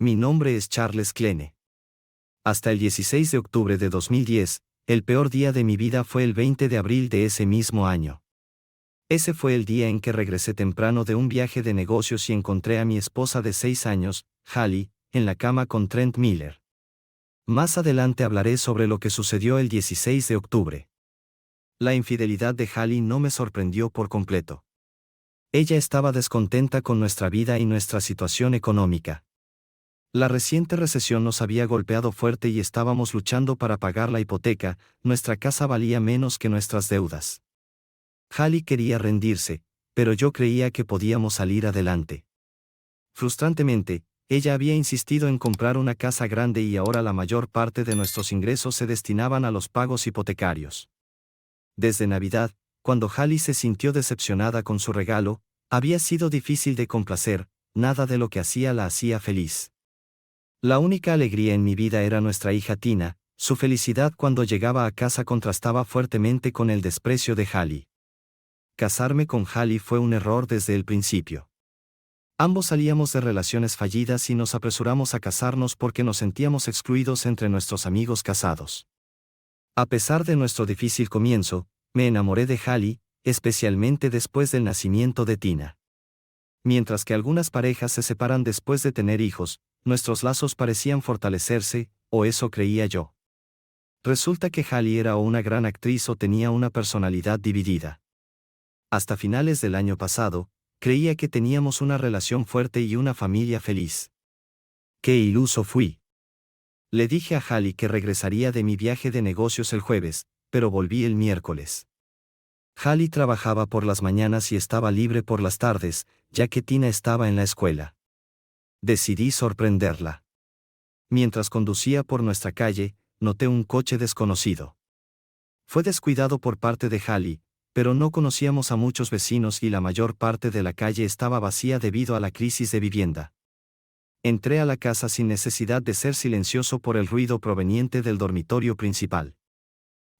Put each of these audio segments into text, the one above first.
Mi nombre es Charles Kleene. Hasta el 16 de octubre de 2010, el peor día de mi vida fue el 20 de abril de ese mismo año. Ese fue el día en que regresé temprano de un viaje de negocios y encontré a mi esposa de 6 años, Hallie, en la cama con Trent Miller. Más adelante hablaré sobre lo que sucedió el 16 de octubre. La infidelidad de Hallie no me sorprendió por completo. Ella estaba descontenta con nuestra vida y nuestra situación económica. La reciente recesión nos había golpeado fuerte y estábamos luchando para pagar la hipoteca, nuestra casa valía menos que nuestras deudas. Hallie quería rendirse, pero yo creía que podíamos salir adelante. Frustrantemente, ella había insistido en comprar una casa grande y ahora la mayor parte de nuestros ingresos se destinaban a los pagos hipotecarios. Desde Navidad, cuando Hallie se sintió decepcionada con su regalo, había sido difícil de complacer, nada de lo que hacía la hacía feliz. La única alegría en mi vida era nuestra hija Tina, su felicidad cuando llegaba a casa contrastaba fuertemente con el desprecio de Hallie. Casarme con Hallie fue un error desde el principio. Ambos salíamos de relaciones fallidas y nos apresuramos a casarnos porque nos sentíamos excluidos entre nuestros amigos casados. A pesar de nuestro difícil comienzo, me enamoré de Hallie, especialmente después del nacimiento de Tina. Mientras que algunas parejas se separan después de tener hijos, nuestros lazos parecían fortalecerse, o eso creía yo. Resulta que Hallie era o una gran actriz o tenía una personalidad dividida. Hasta finales del año pasado, creía que teníamos una relación fuerte y una familia feliz. ¡Qué iluso fui! Le dije a Hallie que regresaría de mi viaje de negocios el jueves, pero volví el miércoles. Hallie trabajaba por las mañanas y estaba libre por las tardes, ya que Tina estaba en la escuela. Decidí sorprenderla. Mientras conducía por nuestra calle, noté un coche desconocido. Fue descuidado por parte de Hallie, pero no conocíamos a muchos vecinos y la mayor parte de la calle estaba vacía debido a la crisis de vivienda. Entré a la casa sin necesidad de ser silencioso por el ruido proveniente del dormitorio principal.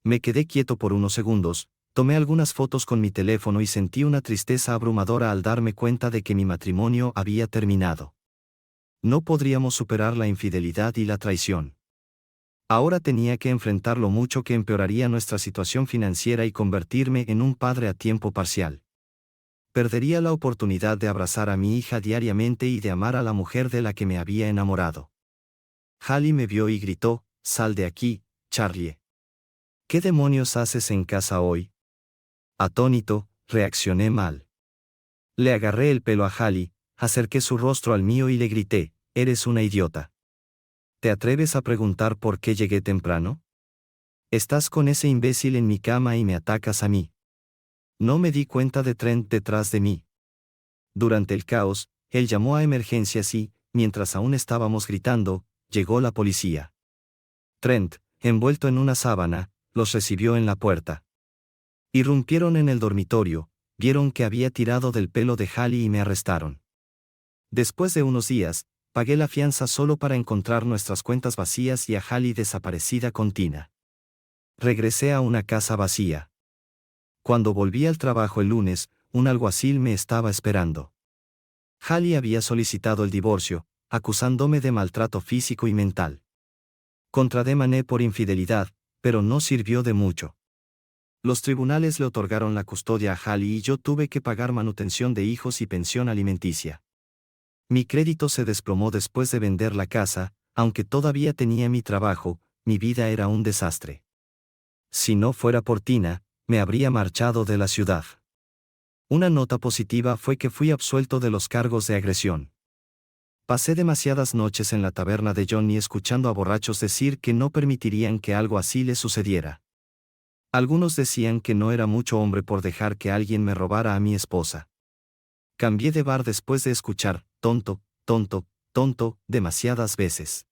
Me quedé quieto por unos segundos, tomé algunas fotos con mi teléfono y sentí una tristeza abrumadora al darme cuenta de que mi matrimonio había terminado. No podríamos superar la infidelidad y la traición. Ahora tenía que enfrentar lo mucho que empeoraría nuestra situación financiera y convertirme en un padre a tiempo parcial. Perdería la oportunidad de abrazar a mi hija diariamente y de amar a la mujer de la que me había enamorado. Hallie me vio y gritó, «Sal de aquí, Charlie. ¿Qué demonios haces en casa hoy?» Atónito, reaccioné mal. Le agarré el pelo a Hallie, acerqué su rostro al mío y le grité, «Eres una idiota. ¿Te atreves a preguntar por qué llegué temprano? Estás con ese imbécil en mi cama y me atacas a mí». No me di cuenta de Trent detrás de mí. Durante el caos, él llamó a emergencias y, mientras aún estábamos gritando, llegó la policía. Trent, envuelto en una sábana, los recibió en la puerta. Irrumpieron en el dormitorio, vieron que había tirado del pelo de Hallie y me arrestaron. Después de unos días, pagué la fianza solo para encontrar nuestras cuentas vacías y a Hallie desaparecida con Tina. Regresé a una casa vacía. Cuando volví al trabajo el lunes, un alguacil me estaba esperando. Hallie había solicitado el divorcio, acusándome de maltrato físico y mental. Contrademandé por infidelidad, pero no sirvió de mucho. Los tribunales le otorgaron la custodia a Hallie y yo tuve que pagar manutención de hijos y pensión alimenticia. Mi crédito se desplomó después de vender la casa, aunque todavía tenía mi trabajo, mi vida era un desastre. Si no fuera por Tina, me habría marchado de la ciudad. Una nota positiva fue que fui absuelto de los cargos de agresión. Pasé demasiadas noches en la taberna de Johnny escuchando a borrachos decir que no permitirían que algo así le sucediera. Algunos decían que no era mucho hombre por dejar que alguien me robara a mi esposa. Cambié de bar después de escuchar, tonto, tonto, tonto, demasiadas veces.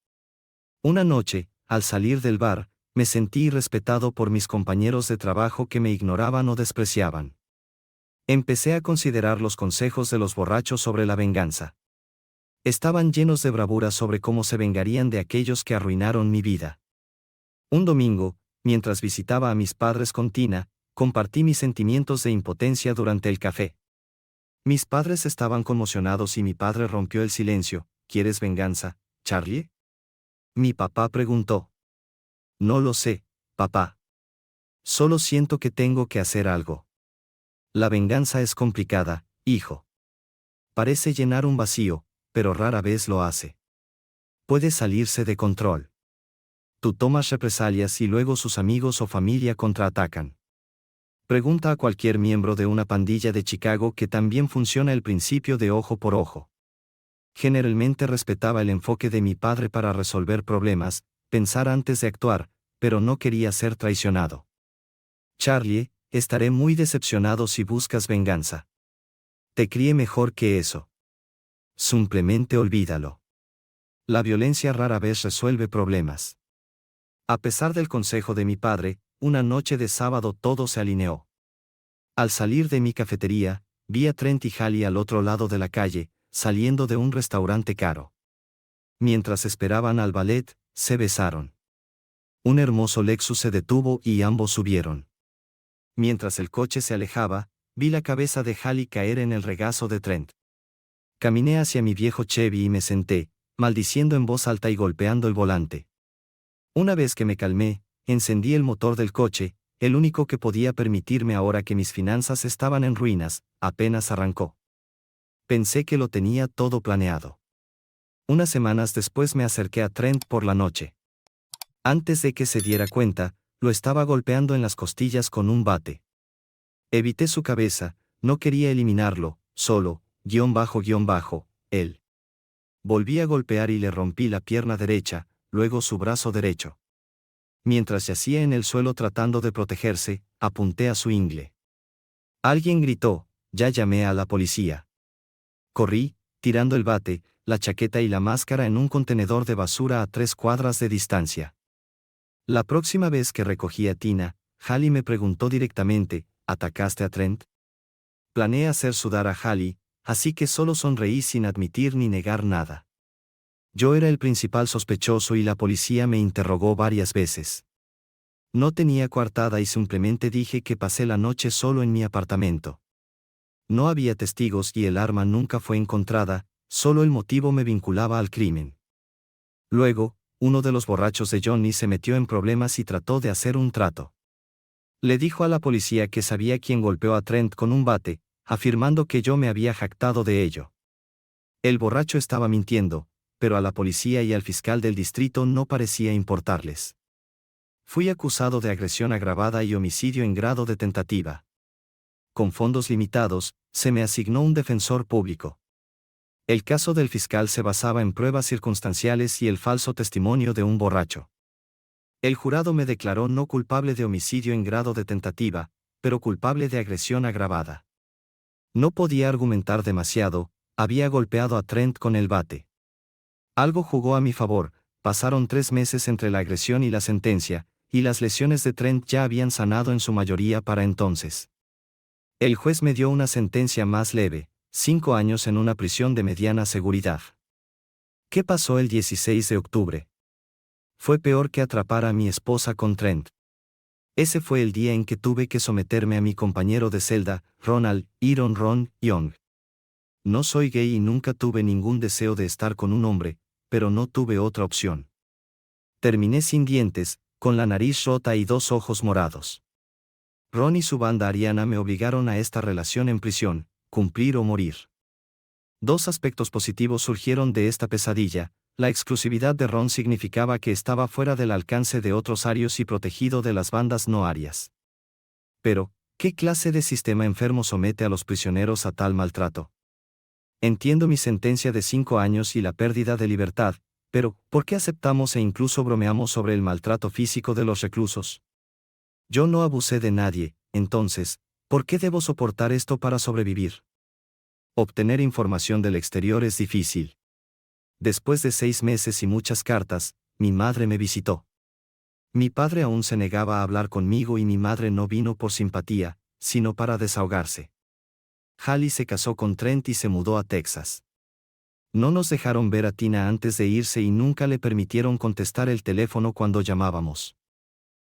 Una noche, al salir del bar, me sentí irrespetado por mis compañeros de trabajo que me ignoraban o despreciaban. Empecé a considerar los consejos de los borrachos sobre la venganza. Estaban llenos de bravura sobre cómo se vengarían de aquellos que arruinaron mi vida. Un domingo, mientras visitaba a mis padres con Tina, compartí mis sentimientos de impotencia durante el café. Mis padres estaban conmocionados y mi padre rompió el silencio. ¿Quieres venganza, ¿Charlie? Mi papá preguntó. No lo sé, papá. Solo siento que tengo que hacer algo. La venganza es complicada, hijo. Parece llenar un vacío, pero rara vez lo hace. Puede salirse de control. Tú tomas represalias y luego sus amigos o familia contraatacan. Pregunta a cualquier miembro de una pandilla de Chicago que también funciona el principio de ojo por ojo. Generalmente respetaba el enfoque de mi padre para resolver problemas, pensar antes de actuar, pero no quería ser traicionado. Charlie, estaré muy decepcionado si buscas venganza. Te crié mejor que eso. Simplemente olvídalo. La violencia rara vez resuelve problemas. A pesar del consejo de mi padre, una noche de sábado todo se alineó. Al salir de mi cafetería, vi a Trent y Hallie al otro lado de la calle, saliendo de un restaurante caro. Mientras esperaban al ballet, se besaron. Un hermoso Lexus se detuvo y ambos subieron. Mientras el coche se alejaba, vi la cabeza de Hallie caer en el regazo de Trent. Caminé hacia mi viejo Chevy y me senté, maldiciendo en voz alta y golpeando el volante. Una vez que me calmé, encendí el motor del coche, el único que podía permitirme ahora que mis finanzas estaban en ruinas, apenas arrancó. Pensé que lo tenía todo planeado. Unas semanas después me acerqué a Trent por la noche. Antes de que se diera cuenta, lo estaba golpeando en las costillas con un bate. Evité su cabeza, no quería eliminarlo, solo, él. Volví a golpear y le rompí la pierna derecha, luego su brazo derecho. Mientras yacía en el suelo tratando de protegerse, apunté a su ingle. Alguien gritó, ya llamé a la policía. Corrí, tirando el bate, la chaqueta y la máscara en un contenedor de basura a 3 cuadras de distancia. La próxima vez que recogí a Tina, Hallie me preguntó directamente, ¿atacaste a Trent? Planeé hacer sudar a Hallie, así que solo sonreí sin admitir ni negar nada. Yo era el principal sospechoso y la policía me interrogó varias veces. No tenía coartada y simplemente dije que pasé la noche solo en mi apartamento. No había testigos y el arma nunca fue encontrada, solo el motivo me vinculaba al crimen. Luego, uno de los borrachos de Johnny se metió en problemas y trató de hacer un trato. Le dijo a la policía que sabía quién golpeó a Trent con un bate, afirmando que yo me había jactado de ello. El borracho estaba mintiendo, pero a la policía y al fiscal del distrito no parecía importarles. Fui acusado de agresión agravada y homicidio en grado de tentativa. Con fondos limitados, se me asignó un defensor público. El caso del fiscal se basaba en pruebas circunstanciales y el falso testimonio de un borracho. El jurado me declaró no culpable de homicidio en grado de tentativa, pero culpable de agresión agravada. No podía argumentar demasiado, había golpeado a Trent con el bate. Algo jugó a mi favor, pasaron 3 meses entre la agresión y la sentencia, y las lesiones de Trent ya habían sanado en su mayoría para entonces. El juez me dio una sentencia más leve, 5 años en una prisión de mediana seguridad. ¿Qué pasó el 16 de octubre? Fue peor que atrapar a mi esposa con Trent. Ese fue el día en que tuve que someterme a mi compañero de celda, Ronald Iron Ron Young. No soy gay y nunca tuve ningún deseo de estar con un hombre, pero no tuve otra opción. Terminé sin dientes, con la nariz rota y 2 ojos morados. Ron y su banda ariana me obligaron a esta relación en prisión, cumplir o morir. 2 aspectos positivos surgieron de esta pesadilla. La exclusividad de Ron significaba que estaba fuera del alcance de otros arios y protegido de las bandas no arias. Pero, ¿qué clase de sistema enfermo somete a los prisioneros a tal maltrato? Entiendo mi sentencia de 5 años y la pérdida de libertad, pero, ¿por qué aceptamos e incluso bromeamos sobre el maltrato físico de los reclusos? Yo no abusé de nadie, entonces, ¿por qué debo soportar esto para sobrevivir? Obtener información del exterior es difícil. Después de 6 meses y muchas cartas, mi madre me visitó. Mi padre aún se negaba a hablar conmigo y mi madre no vino por simpatía, sino para desahogarse. Hallie se casó con Trent y se mudó a Texas. No nos dejaron ver a Tina antes de irse y nunca le permitieron contestar el teléfono cuando llamábamos.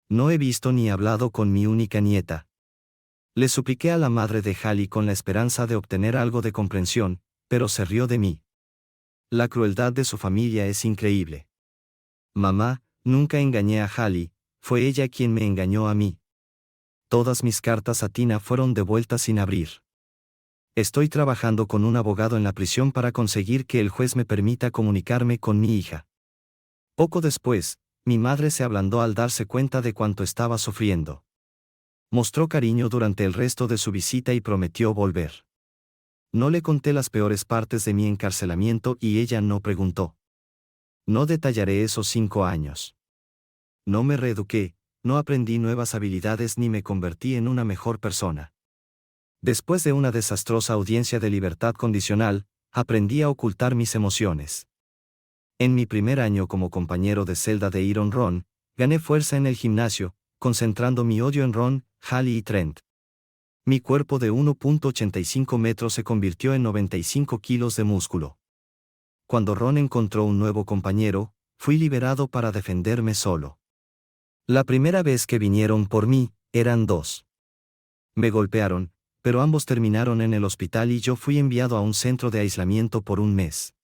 No he visto ni hablado con mi única nieta. Le supliqué a la madre de Hallie con la esperanza de obtener algo de comprensión, pero se rió de mí. La crueldad de su familia es increíble. Mamá, nunca engañé a Hallie, fue ella quien me engañó a mí. Todas mis cartas a Tina fueron devueltas sin abrir. Estoy trabajando con un abogado en la prisión para conseguir que el juez me permita comunicarme con mi hija. Poco después, mi madre se ablandó al darse cuenta de cuánto estaba sufriendo. Mostró cariño durante el resto de su visita y prometió volver. No le conté las peores partes de mi encarcelamiento y ella no preguntó. No detallaré esos 5 años. No me reeduqué, no aprendí nuevas habilidades ni me convertí en una mejor persona. Después de una desastrosa audiencia de libertad condicional, aprendí a ocultar mis emociones. En mi primer año como compañero de celda de Iron Ron, gané fuerza en el gimnasio, concentrando mi odio en Ron, Hallie y Trent. Mi cuerpo de 1.85 metros se convirtió en 95 kilos de músculo. Cuando Ron encontró un nuevo compañero, fui liberado para defenderme solo. La primera vez que vinieron por mí, eran 2. Me golpearon, pero ambos terminaron en el hospital y yo fui enviado a un centro de aislamiento por un mes.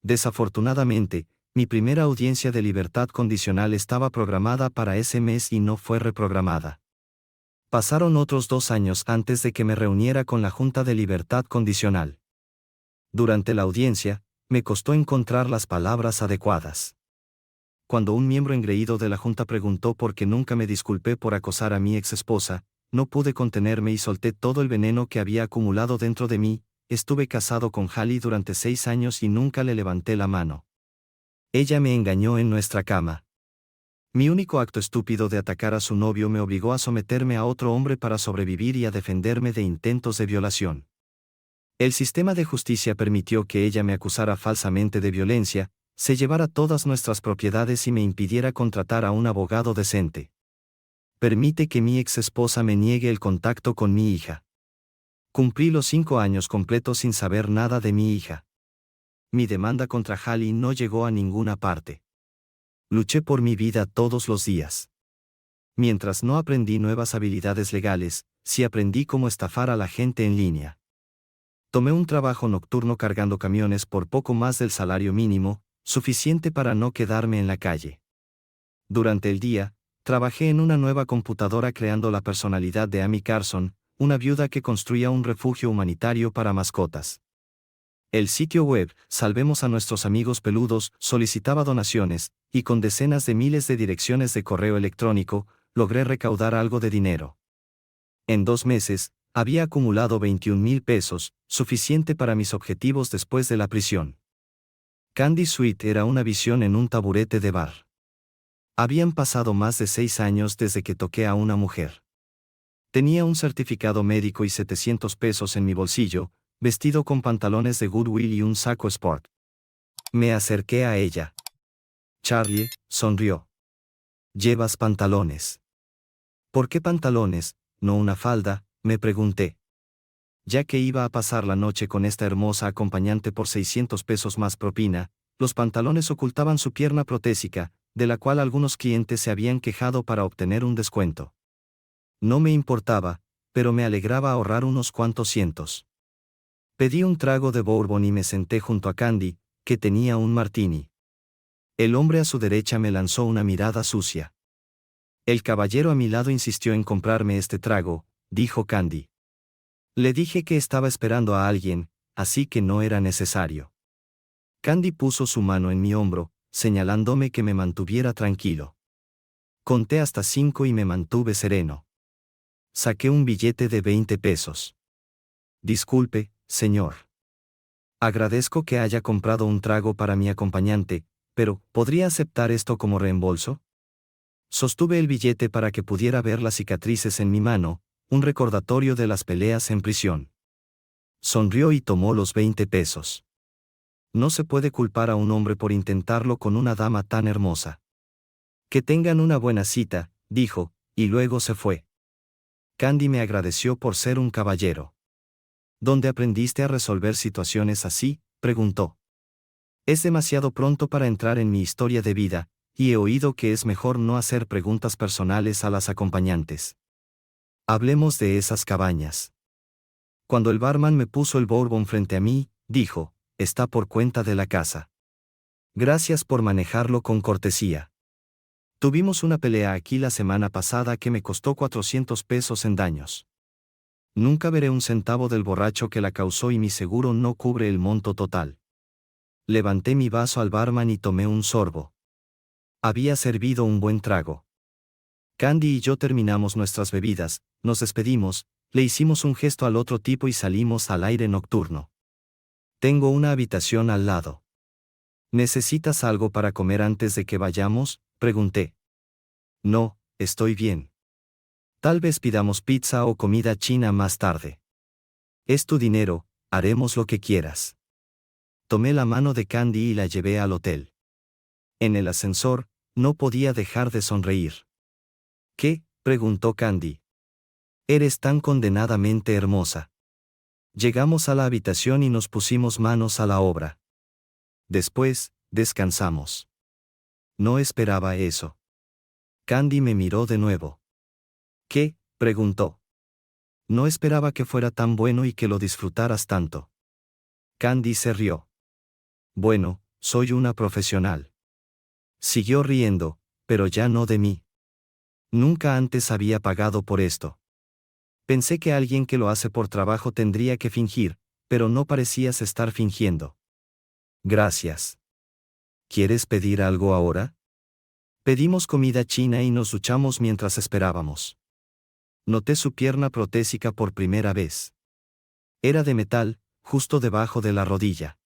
Desafortunadamente, mi primera audiencia de libertad condicional estaba programada para ese mes y no fue reprogramada. Pasaron otros 2 años antes de que me reuniera con la Junta de Libertad Condicional. Durante la audiencia, me costó encontrar las palabras adecuadas. Cuando un miembro engreído de la Junta preguntó por qué nunca me disculpé por acosar a mi exesposa, no pude contenerme y solté todo el veneno que había acumulado dentro de mí. Estuve casado con Hallie durante 6 años y nunca le levanté la mano. Ella me engañó en nuestra cama. Mi único acto estúpido de atacar a su novio me obligó a someterme a otro hombre para sobrevivir y a defenderme de intentos de violación. El sistema de justicia permitió que ella me acusara falsamente de violencia, se llevara todas nuestras propiedades y me impidiera contratar a un abogado decente. Permite que mi exesposa me niegue el contacto con mi hija. Cumplí los 5 años completos sin saber nada de mi hija. Mi demanda contra Hallie no llegó a ninguna parte. Luché por mi vida todos los días. Mientras no aprendí nuevas habilidades legales, sí aprendí cómo estafar a la gente en línea. Tomé un trabajo nocturno cargando camiones por poco más del salario mínimo, suficiente para no quedarme en la calle. Durante el día, trabajé en una nueva computadora creando la personalidad de Amy Carson, una viuda que construía un refugio humanitario para mascotas. El sitio web, Salvemos a nuestros amigos peludos, solicitaba donaciones, y con decenas de miles de direcciones de correo electrónico, logré recaudar algo de dinero. En 2 meses, había acumulado 21,000 pesos, suficiente para mis objetivos después de la prisión. Candy Sweet era una visión en un taburete de bar. Habían pasado más de 6 años desde que toqué a una mujer. Tenía un certificado médico y 700 pesos en mi bolsillo, vestido con pantalones de Goodwill y un saco sport. Me acerqué a ella. Charlie sonrió. ¿Llevas pantalones? ¿Por qué pantalones, no una falda?, me pregunté. Ya que iba a pasar la noche con esta hermosa acompañante por 600 pesos más propina, los pantalones ocultaban su pierna protésica, de la cual algunos clientes se habían quejado para obtener un descuento. No me importaba, pero me alegraba ahorrar unos cuantos cientos. Pedí un trago de bourbon y me senté junto a Candy, que tenía un martini. El hombre a su derecha me lanzó una mirada sucia. El caballero a mi lado insistió en comprarme este trago, dijo Candy. Le dije que estaba esperando a alguien, así que no era necesario. Candy puso su mano en mi hombro, señalándome que me mantuviera tranquilo. Conté hasta 5 y me mantuve sereno. Saqué un billete de 20 pesos. Disculpe, señor. Agradezco que haya comprado un trago para mi acompañante, pero ¿podría aceptar esto como reembolso? Sostuve el billete para que pudiera ver las cicatrices en mi mano, un recordatorio de las peleas en prisión. Sonrió y tomó los 20 pesos. No se puede culpar a un hombre por intentarlo con una dama tan hermosa. Que tengan una buena cita, dijo, y luego se fue. Candy me agradeció por ser un caballero. ¿Dónde aprendiste a resolver situaciones así?, preguntó. Es demasiado pronto para entrar en mi historia de vida, y he oído que es mejor no hacer preguntas personales a las acompañantes. Hablemos de esas cabañas. Cuando el barman me puso el bourbon frente a mí, dijo, está por cuenta de la casa. Gracias por manejarlo con cortesía. Tuvimos una pelea aquí la semana pasada que me costó 400 pesos en daños. Nunca veré un centavo del borracho que la causó y mi seguro no cubre el monto total. Levanté mi vaso al barman y tomé un sorbo. Había servido un buen trago. Candy y yo terminamos nuestras bebidas, nos despedimos, le hicimos un gesto al otro tipo y salimos al aire nocturno. Tengo una habitación al lado. ¿Necesitas algo para comer antes de que vayamos?, pregunté. No, estoy bien. Tal vez pidamos pizza o comida china más tarde. Es tu dinero, haremos lo que quieras. Tomé la mano de Candy y la llevé al hotel. En el ascensor, no podía dejar de sonreír. ¿Qué?, preguntó Candy. Eres tan condenadamente hermosa. Llegamos a la habitación y nos pusimos manos a la obra. Después, descansamos. No esperaba eso. Candy me miró de nuevo. ¿Qué?, preguntó. No esperaba que fuera tan bueno y que lo disfrutaras tanto. Candy se rió. Bueno, soy una profesional. Siguió riendo, pero ya no de mí. Nunca antes había pagado por esto. Pensé que alguien que lo hace por trabajo tendría que fingir, pero no parecías estar fingiendo. Gracias. ¿Quieres pedir algo ahora? Pedimos comida china y nos duchamos mientras esperábamos. Noté su pierna protésica por primera vez. Era de metal, justo debajo de la rodilla.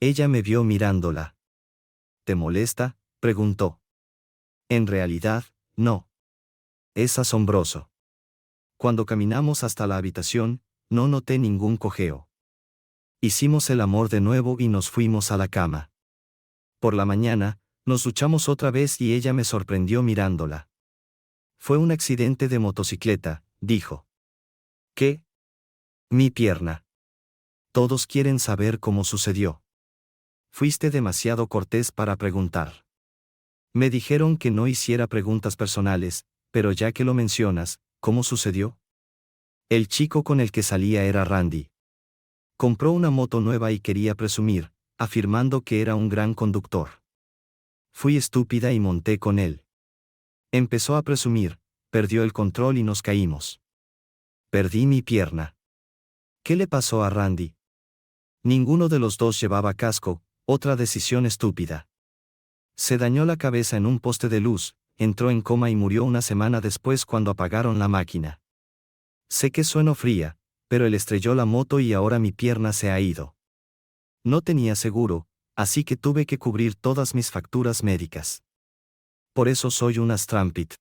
Ella me vio mirándola. ¿Te molesta?, preguntó. En realidad, no. Es asombroso. Cuando caminamos hasta la habitación, no noté ningún cojeo. Hicimos el amor de nuevo y nos fuimos a la cama. Por la mañana, nos duchamos otra vez y ella me sorprendió mirándola. Fue un accidente de motocicleta, dijo. ¿Qué? Mi pierna. Todos quieren saber cómo sucedió. Fuiste demasiado cortés para preguntar. Me dijeron que no hiciera preguntas personales, pero ya que lo mencionas, ¿cómo sucedió? El chico con el que salía era Randy. Compró una moto nueva y quería presumir, afirmando que era un gran conductor. Fui estúpida y monté con él. Empezó a presumir, perdió el control y nos caímos. Perdí mi pierna. ¿Qué le pasó a Randy? Ninguno de los dos llevaba casco, otra decisión estúpida. Se dañó la cabeza en un poste de luz, entró en coma y murió una semana después cuando apagaron la máquina. Sé que sueno fría, pero él estrelló la moto y ahora mi pierna se ha ido. No tenía seguro, así que tuve que cubrir todas mis facturas médicas. Por eso soy una strumpet.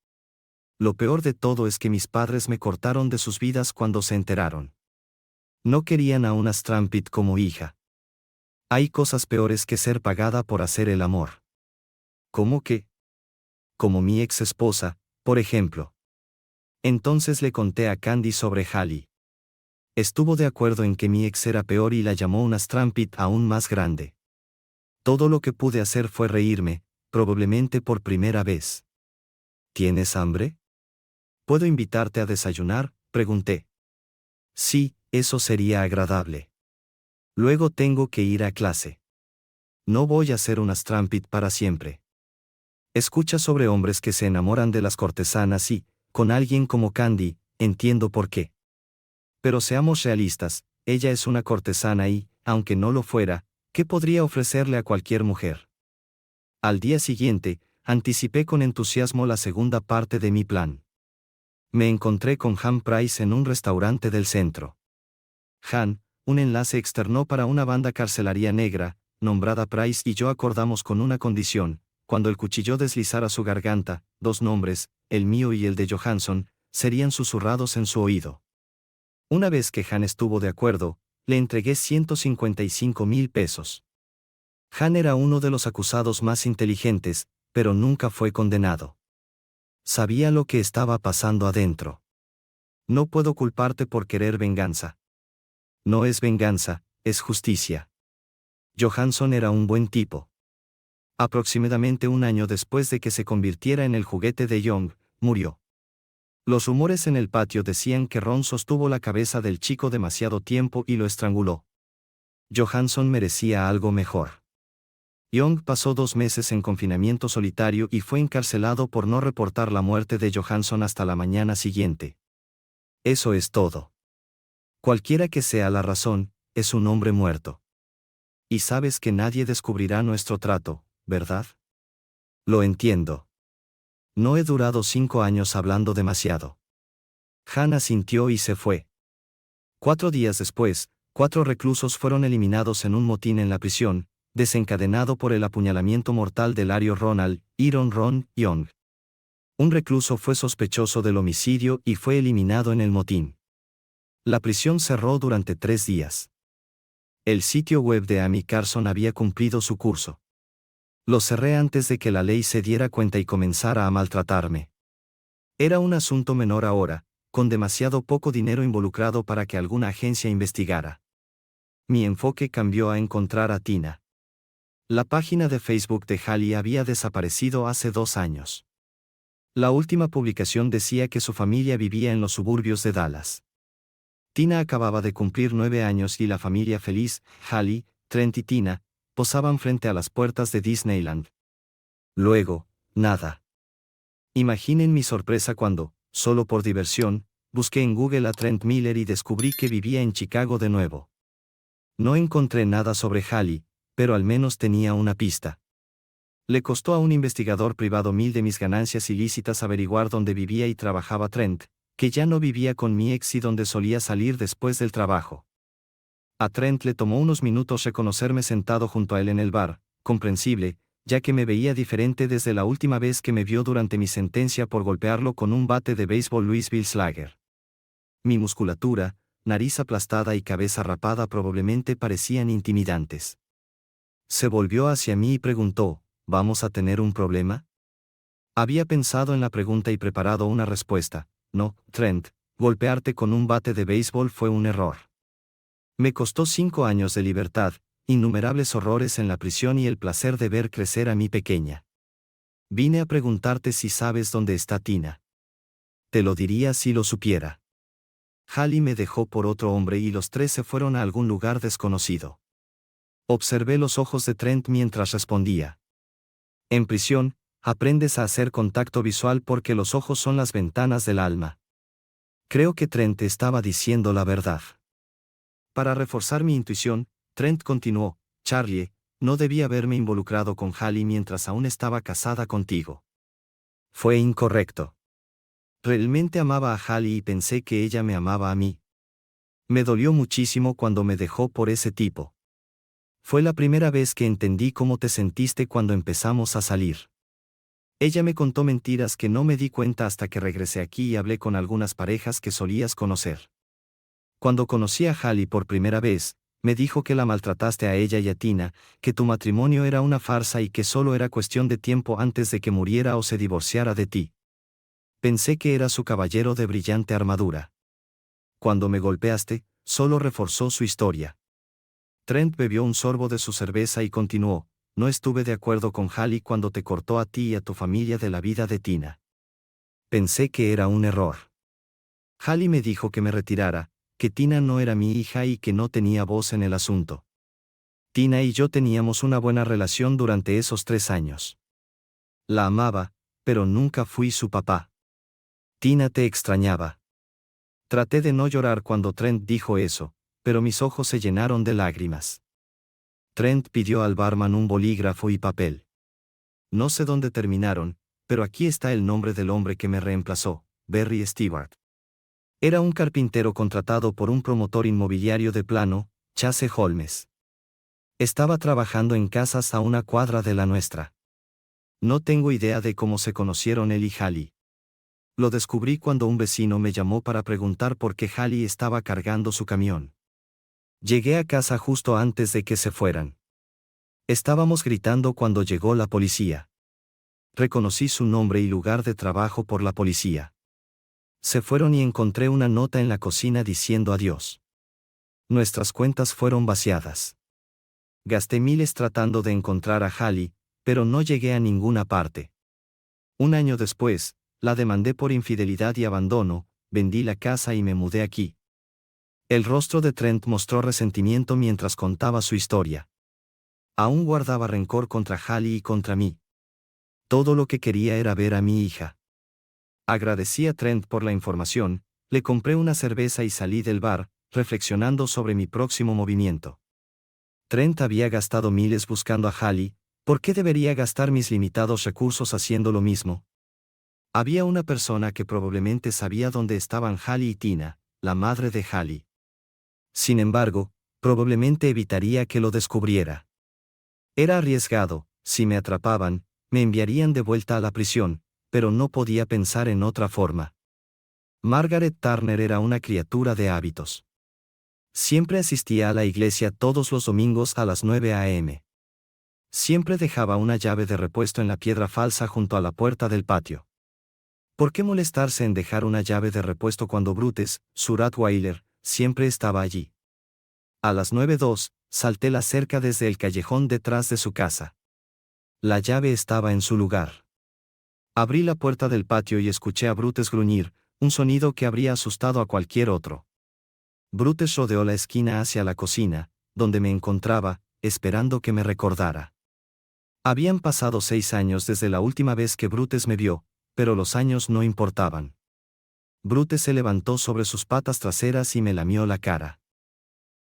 Lo peor de todo es que mis padres me cortaron de sus vidas cuando se enteraron. No querían a una strumpet como hija. Hay cosas peores que ser pagada por hacer el amor. ¿Cómo qué? Como mi ex esposa, por ejemplo. Entonces le conté a Candy sobre Hallie. Estuvo de acuerdo en que mi ex era peor y la llamó una strumpet aún más grande. Todo lo que pude hacer fue reírme, probablemente por primera vez. ¿Tienes hambre? ¿Puedo invitarte a desayunar?, pregunté. Sí, eso sería agradable. Luego tengo que ir a clase. No voy a ser una strumpet para siempre. Escucha sobre hombres que se enamoran de las cortesanas y, con alguien como Candy, entiendo por qué. Pero seamos realistas, ella es una cortesana y, aunque no lo fuera, ¿qué podría ofrecerle a cualquier mujer? Al día siguiente, anticipé con entusiasmo la segunda parte de mi plan. Me encontré con Han Price en un restaurante del centro. Han, un enlace externo para una banda carcelaria negra, nombrada Price y yo acordamos con una condición: cuando el cuchillo deslizara su garganta, dos nombres, el mío y el de Johansson, serían susurrados en su oído. Una vez que Han estuvo de acuerdo, le entregué 155,000 pesos. Han era uno de los acusados más inteligentes, pero nunca fue condenado. Sabía lo que estaba pasando adentro. No puedo culparte por querer venganza. No es venganza, es justicia. Johansson era un buen tipo. Aproximadamente un año después de que se convirtiera en el juguete de Young, murió. Los rumores en el patio decían que Ron sostuvo la cabeza del chico demasiado tiempo y lo estranguló. Johansson merecía algo mejor. Young pasó 2 meses en confinamiento solitario y fue encarcelado por no reportar la muerte de Johansson hasta la mañana siguiente. Eso es todo. Cualquiera que sea la razón, es un hombre muerto. Y sabes que nadie descubrirá nuestro trato, ¿verdad? Lo entiendo. No he durado 5 años hablando demasiado. Hannah sintió y se fue. 4 días después, 4 reclusos fueron eliminados en un motín en la prisión, desencadenado por el apuñalamiento mortal del Lario Ronald Iron Ron Young. Un recluso fue sospechoso del homicidio y fue eliminado en el motín. La prisión cerró durante 3 días. El sitio web de Amy Carson había cumplido su curso. Lo cerré antes de que la ley se diera cuenta y comenzara a maltratarme. Era un asunto menor ahora, con demasiado poco dinero involucrado para que alguna agencia investigara. Mi enfoque cambió a encontrar a Tina. La página de Facebook de Hallie había desaparecido hace 2 años. La última publicación decía que su familia vivía en los suburbios de Dallas. Tina acababa de cumplir 9 años y la familia feliz, Hallie, Trent y Tina, posaban frente a las puertas de Disneyland. Luego, nada. Imaginen mi sorpresa cuando, solo por diversión, busqué en Google a Trent Miller y descubrí que vivía en Chicago de nuevo. No encontré nada sobre Hallie, pero al menos tenía una pista. Le costó a un investigador privado 1000 de mis ganancias ilícitas averiguar dónde vivía y trabajaba Trent, que ya no vivía con mi ex y donde solía salir después del trabajo. A Trent le tomó unos minutos reconocerme sentado junto a él en el bar, comprensible, ya que me veía diferente desde la última vez que me vio durante mi sentencia por golpearlo con un bate de béisbol Louisville Slugger. Mi musculatura, nariz aplastada y cabeza rapada probablemente parecían intimidantes. Se volvió hacia mí y preguntó, ¿vamos a tener un problema? Había pensado en la pregunta y preparado una respuesta. No, Trent, golpearte con un bate de béisbol fue un error. Me costó 5 años de libertad, innumerables horrores en la prisión y el placer de ver crecer a mi pequeña. Vine a preguntarte si sabes dónde está Tina. Te lo diría si lo supiera. Hallie me dejó por otro hombre y los 3 se fueron a algún lugar desconocido. Observé los ojos de Trent mientras respondía. En prisión, aprendes a hacer contacto visual porque los ojos son las ventanas del alma. Creo que Trent estaba diciendo la verdad. Para reforzar mi intuición, Trent continuó, Charlie, no debí haberme involucrado con Hallie mientras aún estaba casada contigo. Fue incorrecto. Realmente amaba a Hallie y pensé que ella me amaba a mí. Me dolió muchísimo cuando me dejó por ese tipo. Fue la primera vez que entendí cómo te sentiste cuando empezamos a salir. Ella me contó mentiras que no me di cuenta hasta que regresé aquí y hablé con algunas parejas que solías conocer. Cuando conocí a Hallie por primera vez, me dijo que la maltrataste a ella y a Tina, que tu matrimonio era una farsa y que solo era cuestión de tiempo antes de que muriera o se divorciara de ti. Pensé que era su caballero de brillante armadura. Cuando me golpeaste, solo reforzó su historia. Trent bebió un sorbo de su cerveza y continuó, no estuve de acuerdo con Hallie cuando te cortó a ti y a tu familia de la vida de Tina. Pensé que era un error. Hallie me dijo que me retirara, que Tina no era mi hija y que no tenía voz en el asunto. Tina y yo teníamos una buena relación durante esos 3 años. La amaba, pero nunca fui su papá. Tina te extrañaba. Traté de no llorar cuando Trent dijo eso, pero mis ojos se llenaron de lágrimas. Trent pidió al barman un bolígrafo y papel. No sé dónde terminaron, pero aquí está el nombre del hombre que me reemplazó, Barry Stewart. Era un carpintero contratado por un promotor inmobiliario de Plano, Chase Holmes. Estaba trabajando en casas a una cuadra de la nuestra. No tengo idea de cómo se conocieron él y Hallie. Lo descubrí cuando un vecino me llamó para preguntar por qué Hallie estaba cargando su camión. Llegué a casa justo antes de que se fueran. Estábamos gritando cuando llegó la policía. Reconocí su nombre y lugar de trabajo por la policía. Se fueron y encontré una nota en la cocina diciendo adiós. Nuestras cuentas fueron vaciadas. Gasté miles tratando de encontrar a Hallie, pero no llegué a ninguna parte. Un año después, la demandé por infidelidad y abandono, vendí la casa y me mudé aquí. El rostro de Trent mostró resentimiento mientras contaba su historia. Aún guardaba rencor contra Hallie y contra mí. Todo lo que quería era ver a mi hija. Agradecí a Trent por la información, le compré una cerveza y salí del bar, reflexionando sobre mi próximo movimiento. Trent había gastado miles buscando a Hallie, ¿por qué debería gastar mis limitados recursos haciendo lo mismo? Había una persona que probablemente sabía dónde estaban Hallie y Tina, la madre de Hallie. Sin embargo, probablemente evitaría que lo descubriera. Era arriesgado, si me atrapaban, me enviarían de vuelta a la prisión, pero no podía pensar en otra forma. Margaret Turner era una criatura de hábitos. Siempre asistía a la iglesia todos los domingos a las 9 a.m. Siempre dejaba una llave de repuesto en la piedra falsa junto a la puerta del patio. ¿Por qué molestarse en dejar una llave de repuesto cuando Brutus, Surat Weiler, siempre estaba allí? A las 9:02, salté la cerca desde el callejón detrás de su casa. La llave estaba en su lugar. Abrí la puerta del patio y escuché a Brutus gruñir, un sonido que habría asustado a cualquier otro. Brutus rodeó la esquina hacia la cocina, donde me encontraba, esperando que me recordara. Habían pasado 6 años desde la última vez que Brutus me vio, pero los años no importaban. Brutus se levantó sobre sus patas traseras y me lamió la cara.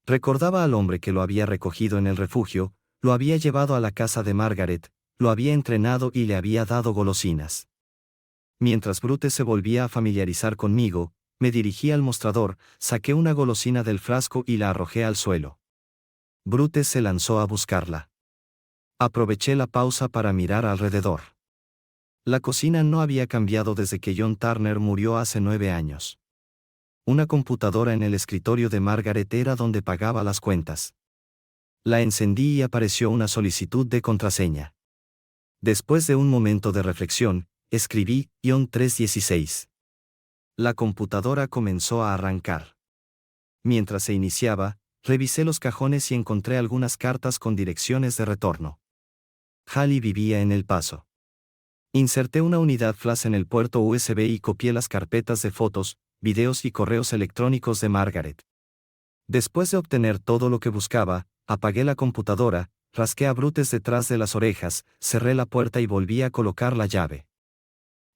Recordaba al hombre que lo había recogido en el refugio, lo había llevado a la casa de Margaret, lo había entrenado y le había dado golosinas. Mientras Brutus se volvía a familiarizar conmigo, me dirigí al mostrador, saqué una golosina del frasco y la arrojé al suelo. Brutus se lanzó a buscarla. Aproveché la pausa para mirar alrededor. La cocina no había cambiado desde que John Turner murió hace 9 años. Una computadora en el escritorio de Margaret era donde pagaba las cuentas. La encendí y apareció una solicitud de contraseña. Después de un momento de reflexión, escribí _316. La computadora comenzó a arrancar. Mientras se iniciaba, revisé los cajones y encontré algunas cartas con direcciones de retorno. Hallie vivía en El Paso. Inserté una unidad flash en el puerto USB y copié las carpetas de fotos, videos y correos electrónicos de Margaret. Después de obtener todo lo que buscaba, apagué la computadora, rasqué a Brutus detrás de las orejas, cerré la puerta y volví a colocar la llave.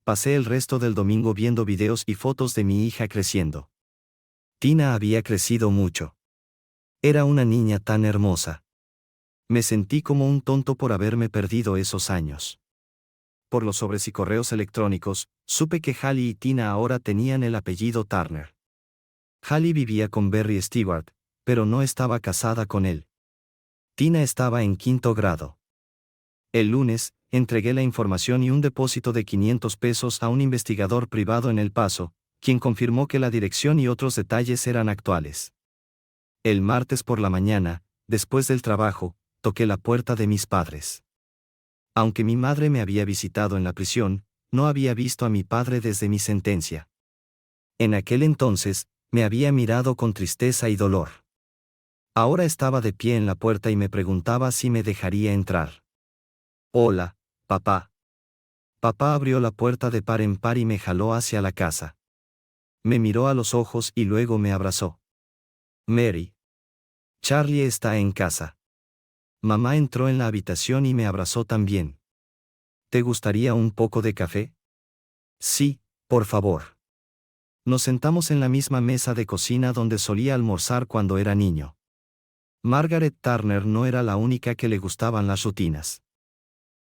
Pasé el resto del domingo viendo videos y fotos de mi hija creciendo. Tina había crecido mucho. Era una niña tan hermosa. Me sentí como un tonto por haberme perdido esos años. Por los sobres y correos electrónicos, supe que Hallie y Tina ahora tenían el apellido Turner. Hallie vivía con Barry Stewart, pero no estaba casada con él. Tina estaba en 5º grado. El lunes, entregué la información y un depósito de $500 a un investigador privado en El Paso, quien confirmó que la dirección y otros detalles eran actuales. El martes por la mañana, después del trabajo, toqué la puerta de mis padres. Aunque mi madre me había visitado en la prisión, no había visto a mi padre desde mi sentencia. En aquel entonces, me había mirado con tristeza y dolor. Ahora estaba de pie en la puerta y me preguntaba si me dejaría entrar. Hola, papá. Papá abrió la puerta de par en par y me jaló hacia la casa. Me miró a los ojos y luego me abrazó. Mary. Charlie está en casa. Mamá entró en la habitación y me abrazó también. ¿Te gustaría un poco de café? Sí, por favor. Nos sentamos en la misma mesa de cocina donde solía almorzar cuando era niño. Margaret Turner no era la única que le gustaban las rutinas.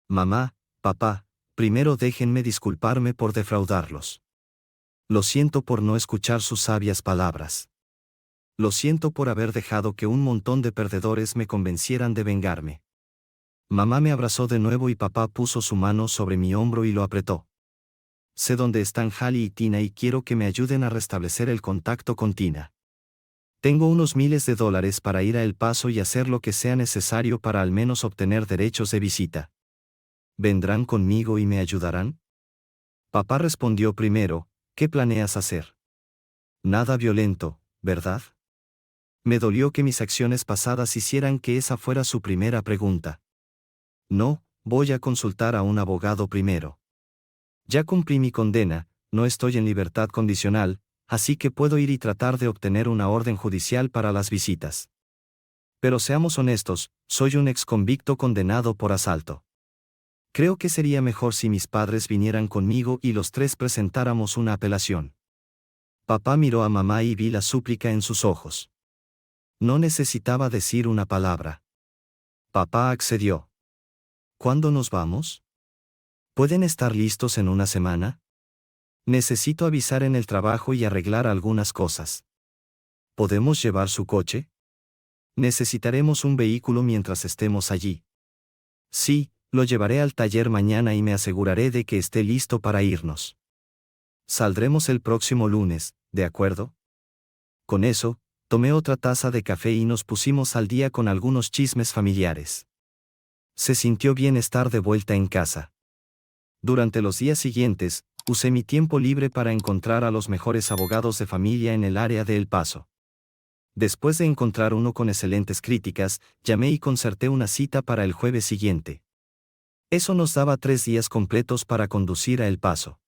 Mamá, papá, primero déjenme disculparme por defraudarlos. Lo siento por no escuchar sus sabias palabras. Lo siento por haber dejado que un montón de perdedores me convencieran de vengarme. Mamá me abrazó de nuevo y papá puso su mano sobre mi hombro y lo apretó. Sé dónde están Hallie y Tina y quiero que me ayuden a restablecer el contacto con Tina. Tengo unos miles de dólares para ir a El Paso y hacer lo que sea necesario para al menos obtener derechos de visita. ¿Vendrán conmigo y me ayudarán? Papá respondió primero, ¿qué planeas hacer? Nada violento, ¿verdad? Me dolió que mis acciones pasadas hicieran que esa fuera su primera pregunta. No, voy a consultar a un abogado primero. Ya cumplí mi condena, no estoy en libertad condicional, así que puedo ir y tratar de obtener una orden judicial para las visitas. Pero seamos honestos, soy un exconvicto condenado por asalto. Creo que sería mejor si mis padres vinieran conmigo y los tres presentáramos una apelación. Papá miró a mamá y vi la súplica en sus ojos. No necesitaba decir una palabra. Papá accedió. ¿Cuándo nos vamos? ¿Pueden estar listos en una semana? Necesito avisar en el trabajo y arreglar algunas cosas. ¿Podemos llevar su coche? Necesitaremos un vehículo mientras estemos allí. Sí, lo llevaré al taller mañana y me aseguraré de que esté listo para irnos. Saldremos el próximo lunes, ¿de acuerdo? Con eso, tomé otra taza de café y nos pusimos al día con algunos chismes familiares. Se sintió bien estar de vuelta en casa. Durante los días siguientes, usé mi tiempo libre para encontrar a los mejores abogados de familia en el área de El Paso. Después de encontrar uno con excelentes críticas, llamé y concerté una cita para el jueves siguiente. Eso nos daba 3 días completos para conducir a El Paso.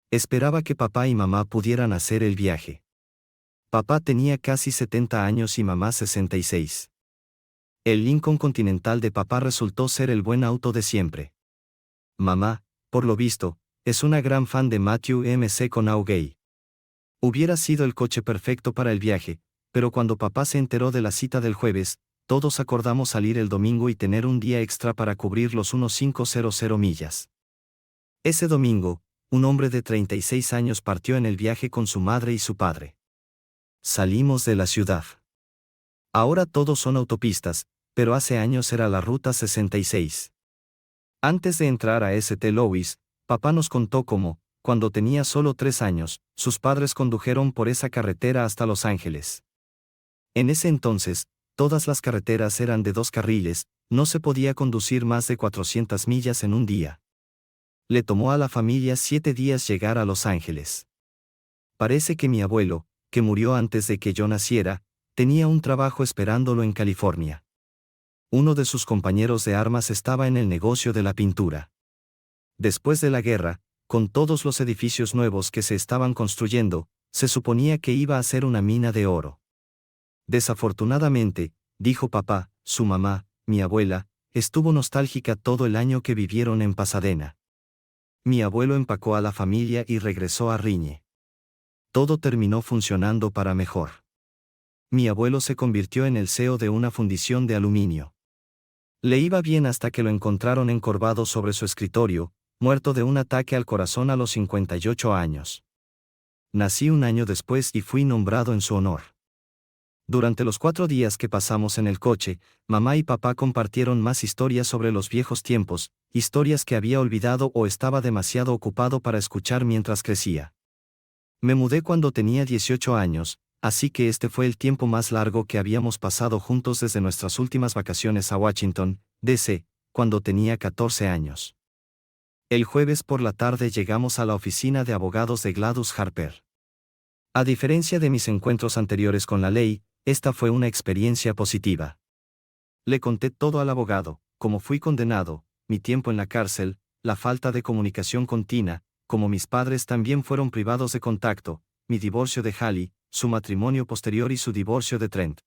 Esperaba que papá y mamá pudieran hacer el viaje. Papá tenía casi 70 años y mamá 66. El Lincoln Continental de papá resultó ser el buen auto de siempre. Mamá, por lo visto, es una gran fan de Matthew McConaughey. Hubiera sido el coche perfecto para el viaje, pero cuando papá se enteró de la cita del jueves, todos acordamos salir el domingo y tener un día extra para cubrir los unos 500 millas. Ese domingo, un hombre de 36 años partió en el viaje con su madre y su padre. Salimos de la ciudad. Ahora todos son autopistas, pero hace años era la Ruta 66. Antes de entrar a St. Louis, papá nos contó cómo, cuando tenía solo 3 años, sus padres condujeron por esa carretera hasta Los Ángeles. En ese entonces, todas las carreteras eran de 2 carriles, no se podía conducir más de 400 millas en un día. Le tomó a la familia 7 días llegar a Los Ángeles. Parece que mi abuelo, que murió antes de que yo naciera, tenía un trabajo esperándolo en California. Uno de sus compañeros de armas estaba en el negocio de la pintura. Después de la guerra, con todos los edificios nuevos que se estaban construyendo, se suponía que iba a ser una mina de oro. Desafortunadamente, dijo papá, su mamá, mi abuela, estuvo nostálgica todo el año que vivieron en Pasadena. Mi abuelo empacó a la familia y regresó a Riñe. Todo terminó funcionando para mejor. Mi abuelo se convirtió en el CEO de una fundición de aluminio. Le iba bien hasta que lo encontraron encorvado sobre su escritorio, muerto de un ataque al corazón a los 58 años. Nací un año después y fui nombrado en su honor. Durante los 4 días que pasamos en el coche, mamá y papá compartieron más historias sobre los viejos tiempos, historias que había olvidado o estaba demasiado ocupado para escuchar mientras crecía. Me mudé cuando tenía 18 años, así que este fue el tiempo más largo que habíamos pasado juntos desde nuestras últimas vacaciones a Washington, D.C., cuando tenía 14 años. El jueves por la tarde llegamos a la oficina de abogados de Gladys Harper. A diferencia de mis encuentros anteriores con la ley, esta fue una experiencia positiva. Le conté todo al abogado, cómo fui condenado, mi tiempo en la cárcel, la falta de comunicación continua, cómo mis padres también fueron privados de contacto, mi divorcio de Hallie, su matrimonio posterior y su divorcio de Trent.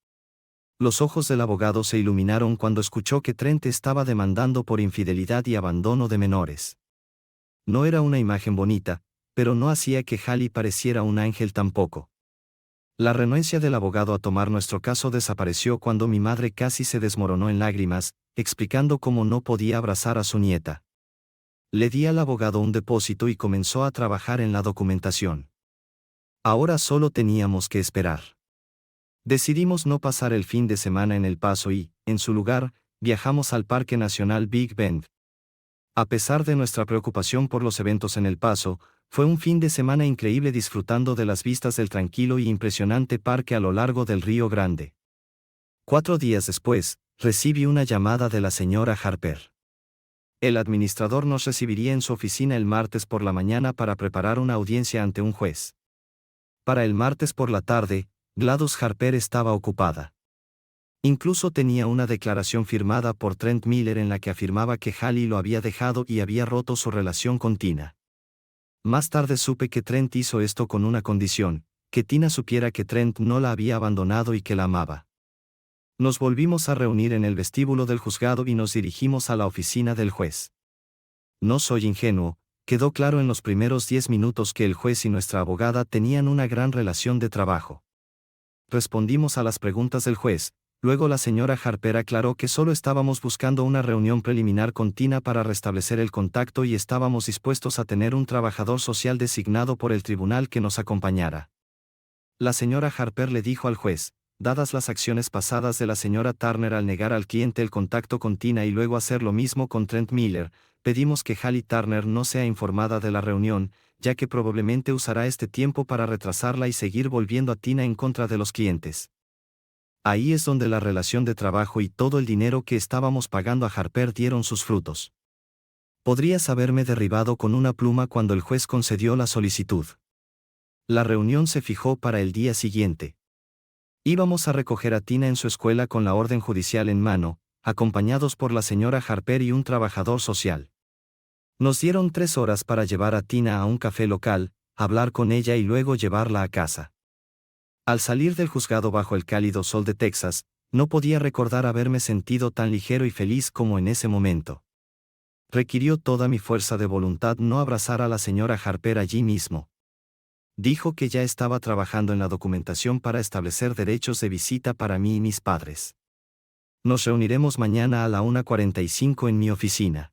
Los ojos del abogado se iluminaron cuando escuchó que Trent estaba demandando por infidelidad y abandono de menores. No era una imagen bonita, pero no hacía que Hallie pareciera un ángel tampoco. La renuencia del abogado a tomar nuestro caso desapareció cuando mi madre casi se desmoronó en lágrimas, explicando cómo no podía abrazar a su nieta. Le di al abogado un depósito y comenzó a trabajar en la documentación. Ahora solo teníamos que esperar. Decidimos no pasar el fin de semana en El Paso y, en su lugar, viajamos al Parque Nacional Big Bend. A pesar de nuestra preocupación por los eventos en El Paso, fue un fin de semana increíble disfrutando de las vistas del tranquilo y impresionante parque a lo largo del Río Grande. 4 días después, recibí una llamada de la señora Harper. El administrador nos recibiría en su oficina el martes por la mañana para preparar una audiencia ante un juez. Para el martes por la tarde, Gladys Harper estaba ocupada. Incluso tenía una declaración firmada por Trent Miller en la que afirmaba que Hallie lo había dejado y había roto su relación con Tina. Más tarde supe que Trent hizo esto con una condición: que Tina supiera que Trent no la había abandonado y que la amaba. Nos volvimos a reunir en el vestíbulo del juzgado y nos dirigimos a la oficina del juez. No soy ingenuo, quedó claro en los primeros 10 minutos que el juez y nuestra abogada tenían una gran relación de trabajo. Respondimos a las preguntas del juez, luego la señora Harper aclaró que solo estábamos buscando una reunión preliminar con Tina para restablecer el contacto y estábamos dispuestos a tener un trabajador social designado por el tribunal que nos acompañara. La señora Harper le dijo al juez, dadas las acciones pasadas de la señora Turner al negar al cliente el contacto con Tina y luego hacer lo mismo con Trent Miller, pedimos que Hallie Turner no sea informada de la reunión, ya que probablemente usará este tiempo para retrasarla y seguir volviendo a Tina en contra de los clientes. Ahí es donde la relación de trabajo y todo el dinero que estábamos pagando a Harper dieron sus frutos. Podrías haberme derribado con una pluma cuando el juez concedió la solicitud. La reunión se fijó para el día siguiente. Íbamos a recoger a Tina en su escuela con la orden judicial en mano, acompañados por la señora Harper y un trabajador social. Nos dieron 3 horas para llevar a Tina a un café local, hablar con ella y luego llevarla a casa. Al salir del juzgado bajo el cálido sol de Texas, no podía recordar haberme sentido tan ligero y feliz como en ese momento. Requirió toda mi fuerza de voluntad no abrazar a la señora Harper allí mismo. Dijo que ya estaba trabajando en la documentación para establecer derechos de visita para mí y mis padres. Nos reuniremos mañana a la 1:45 en mi oficina.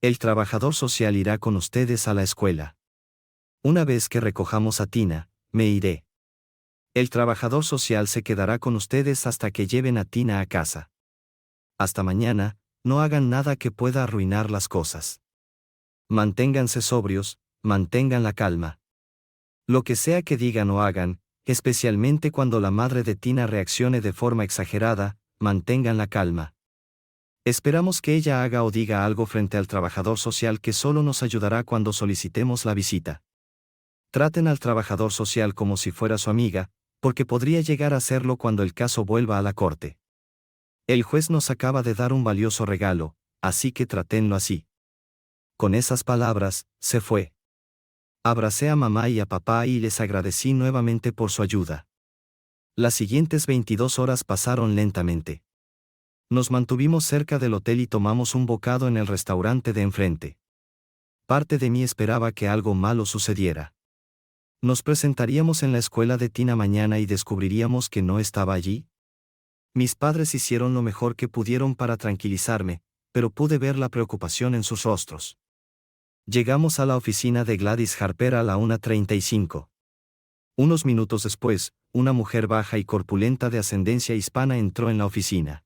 El trabajador social irá con ustedes a la escuela. Una vez que recojamos a Tina, me iré. El trabajador social se quedará con ustedes hasta que lleven a Tina a casa. Hasta mañana, no hagan nada que pueda arruinar las cosas. Manténganse sobrios, mantengan la calma. Lo que sea que digan o hagan, especialmente cuando la madre de Tina reaccione de forma exagerada, mantengan la calma. Esperamos que ella haga o diga algo frente al trabajador social que solo nos ayudará cuando solicitemos la visita. Traten al trabajador social como si fuera su amiga, porque podría llegar a serlo cuando el caso vuelva a la corte. El juez nos acaba de dar un valioso regalo, así que tratenlo así. Con esas palabras, se fue. Abracé a mamá y a papá y les agradecí nuevamente por su ayuda. Las siguientes 22 horas pasaron lentamente. Nos mantuvimos cerca del hotel y tomamos un bocado en el restaurante de enfrente. Parte de mí esperaba que algo malo sucediera. Nos presentaríamos en la escuela de Tina mañana y descubriríamos que no estaba allí. Mis padres hicieron lo mejor que pudieron para tranquilizarme, pero pude ver la preocupación en sus rostros. Llegamos a la oficina de Gladys Harper a la 1:35. Unos minutos después, una mujer baja y corpulenta de ascendencia hispana entró en la oficina.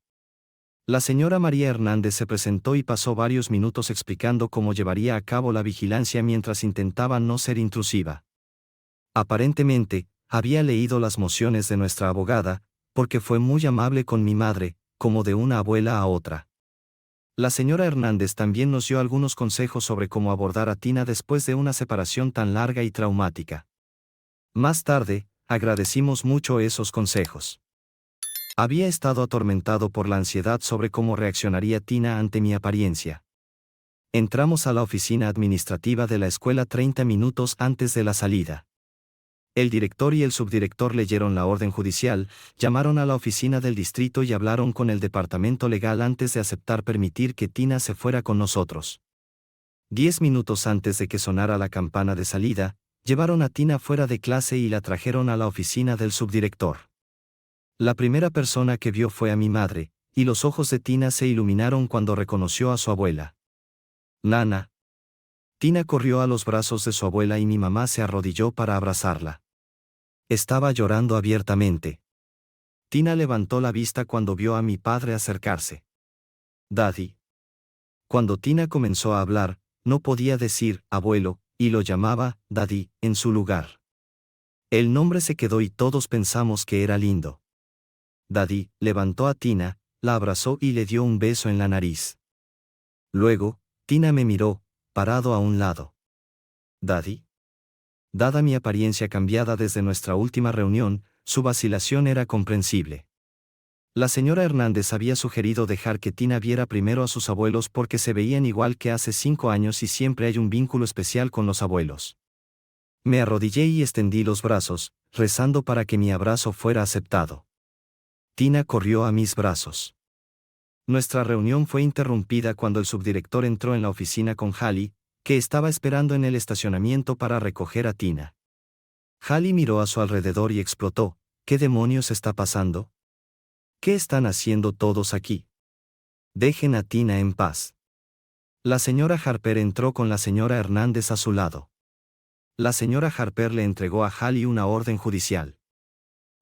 La señora María Hernández se presentó y pasó varios minutos explicando cómo llevaría a cabo la vigilancia mientras intentaba no ser intrusiva. Aparentemente, había leído las mociones de nuestra abogada, porque fue muy amable con mi madre, como de una abuela a otra. La señora Hernández también nos dio algunos consejos sobre cómo abordar a Tina después de una separación tan larga y traumática. Más tarde, agradecimos mucho esos consejos. Había estado atormentado por la ansiedad sobre cómo reaccionaría Tina ante mi apariencia. Entramos a la oficina administrativa de la escuela 30 minutos antes de la salida. El director y el subdirector leyeron la orden judicial, llamaron a la oficina del distrito y hablaron con el departamento legal antes de aceptar permitir que Tina se fuera con nosotros. 10 minutos antes de que sonara la campana de salida, llevaron a Tina fuera de clase y la trajeron a la oficina del subdirector. La primera persona que vio fue a mi madre, y los ojos de Tina se iluminaron cuando reconoció a su abuela. Nana. Tina corrió a los brazos de su abuela y mi mamá se arrodilló para abrazarla. Estaba llorando abiertamente. Tina levantó la vista cuando vio a mi padre acercarse. Daddy. Cuando Tina comenzó a hablar, no podía decir abuelo, y lo llamaba Daddy en su lugar. El nombre se quedó y todos pensamos que era lindo. Daddy levantó a Tina, la abrazó y le dio un beso en la nariz. Luego, Tina me miró, parado a un lado. Daddy. Dada mi apariencia cambiada desde nuestra última reunión, su vacilación era comprensible. La señora Hernández había sugerido dejar que Tina viera primero a sus abuelos porque se veían igual que hace 5 años y siempre hay un vínculo especial con los abuelos. Me arrodillé y extendí los brazos, rezando para que mi abrazo fuera aceptado. Tina corrió a mis brazos. Nuestra reunión fue interrumpida cuando el subdirector entró en la oficina con Hallie, que estaba esperando en el estacionamiento para recoger a Tina. Hallie miró a su alrededor y explotó. ¿Qué demonios está pasando? ¿Qué están haciendo todos aquí? Dejen a Tina en paz. La señora Harper entró con la señora Hernández a su lado. La señora Harper le entregó a Hallie una orden judicial.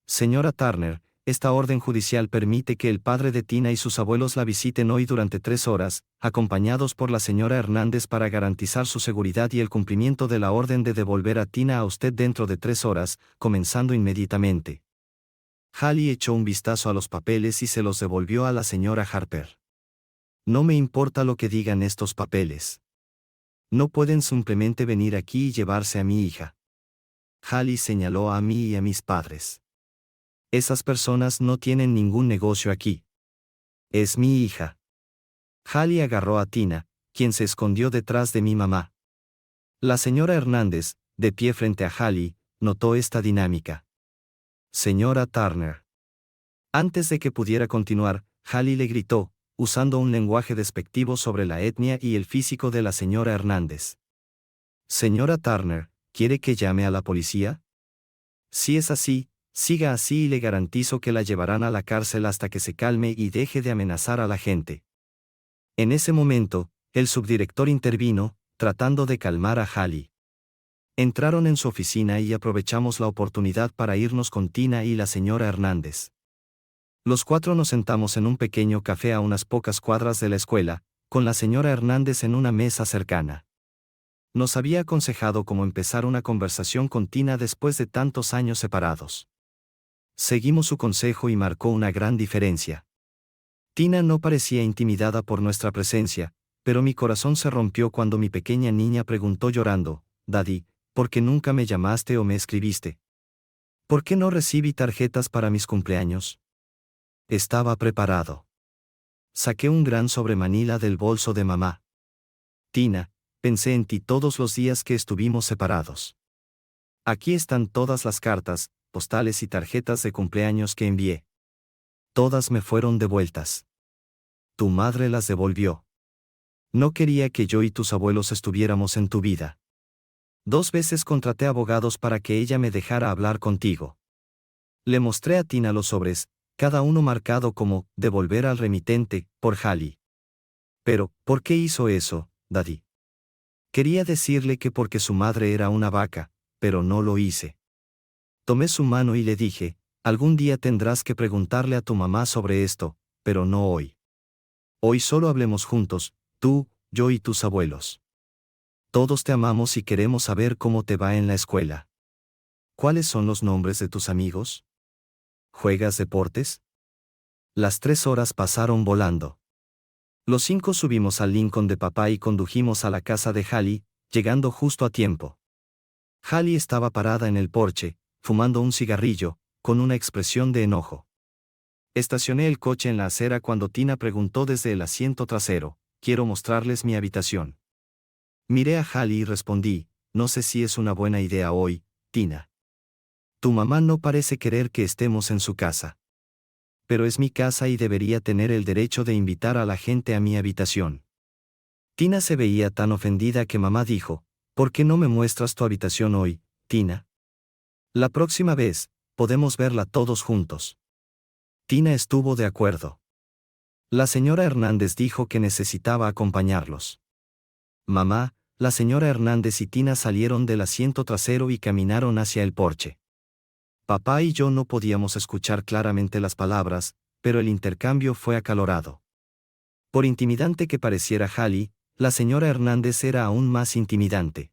Señora Turner, esta orden judicial permite que el padre de Tina y sus abuelos la visiten hoy durante 3 horas, acompañados por la señora Hernández para garantizar su seguridad y el cumplimiento de la orden de devolver a Tina a usted dentro de 3 horas, comenzando inmediatamente. Hallie echó un vistazo a los papeles y se los devolvió a la señora Harper. No me importa lo que digan estos papeles. No pueden simplemente venir aquí y llevarse a mi hija. Hallie señaló a mí y a mis padres. Esas personas no tienen ningún negocio aquí. Es mi hija. Hallie agarró a Tina, quien se escondió detrás de mi mamá. La señora Hernández, de pie frente a Hallie, notó esta dinámica. Señora Turner. Antes de que pudiera continuar, Hallie le gritó, usando un lenguaje despectivo sobre la etnia y el físico de la señora Hernández. Señora Turner, ¿quiere que llame a la policía? Si es así, siga así y le garantizo que la llevarán a la cárcel hasta que se calme y deje de amenazar a la gente. En ese momento, el subdirector intervino, tratando de calmar a Hallie. Entraron en su oficina y aprovechamos la oportunidad para irnos con Tina y la señora Hernández. Los 4 nos sentamos en un pequeño café a unas pocas cuadras de la escuela, con la señora Hernández en una mesa cercana. Nos había aconsejado cómo empezar una conversación con Tina después de tantos años separados. Seguimos su consejo y marcó una gran diferencia. Tina no parecía intimidada por nuestra presencia, pero mi corazón se rompió cuando mi pequeña niña preguntó llorando, «Daddy, ¿por qué nunca me llamaste o me escribiste? ¿Por qué no recibí tarjetas para mis cumpleaños?» Estaba preparado. Saqué un gran sobre Manila del bolso de mamá. Tina, pensé en ti todos los días que estuvimos separados. Aquí están todas las cartas, postales y tarjetas de cumpleaños que envié. Todas me fueron devueltas. Tu madre las devolvió. No quería que yo y tus abuelos estuviéramos en tu vida. 2 veces contraté abogados para que ella me dejara hablar contigo. Le mostré a Tina los sobres, cada uno marcado como «devolver al remitente», por Hallie. Pero, ¿por qué hizo eso, Daddy? Quería decirle que porque su madre era una vaca, pero no lo hice. Tomé su mano y le dije, algún día tendrás que preguntarle a tu mamá sobre esto, pero no hoy. Hoy solo hablemos juntos, tú, yo y tus abuelos. Todos te amamos y queremos saber cómo te va en la escuela. ¿Cuáles son los nombres de tus amigos? ¿Juegas deportes? Las 3 horas pasaron volando. Los 5 subimos al Lincoln de papá y condujimos a la casa de Hallie, llegando justo a tiempo. Hallie estaba parada en el porche, fumando un cigarrillo, con una expresión de enojo. Estacioné el coche en la acera cuando Tina preguntó desde el asiento trasero, «Quiero mostrarles mi habitación». Miré a Hallie y respondí, «No sé si es una buena idea hoy, Tina. Tu mamá no parece querer que estemos en su casa. Pero es mi casa y debería tener el derecho de invitar a la gente a mi habitación». Tina se veía tan ofendida que mamá dijo, «¿Por qué no me muestras tu habitación hoy, Tina? La próxima vez, podemos verla todos juntos». Tina estuvo de acuerdo. La señora Hernández dijo que necesitaba acompañarlos. Mamá, la señora Hernández y Tina salieron del asiento trasero y caminaron hacia el porche. Papá y yo no podíamos escuchar claramente las palabras, pero el intercambio fue acalorado. Por intimidante que pareciera Hallie, la señora Hernández era aún más intimidante.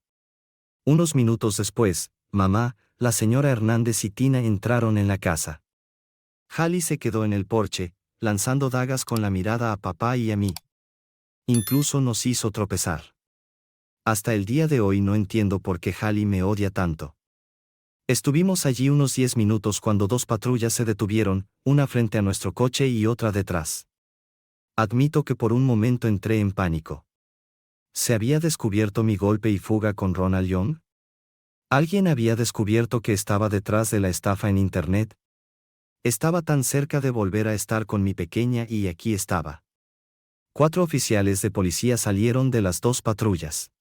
Unos minutos después, mamá, la señora Hernández y Tina entraron en la casa. Hallie se quedó en el porche, lanzando dagas con la mirada a papá y a mí. Incluso nos hizo tropezar. Hasta el día de hoy no entiendo por qué Hallie me odia tanto. Estuvimos allí unos 10 minutos cuando 2 patrullas se detuvieron, una frente a nuestro coche y otra detrás. Admito que por un momento entré en pánico. ¿Se había descubierto mi golpe y fuga con Ronald Young? ¿Alguien había descubierto que estaba detrás de la estafa en Internet? Estaba tan cerca de volver a estar con mi pequeña y aquí estaba. 4 oficiales de policía salieron de las 2 patrullas.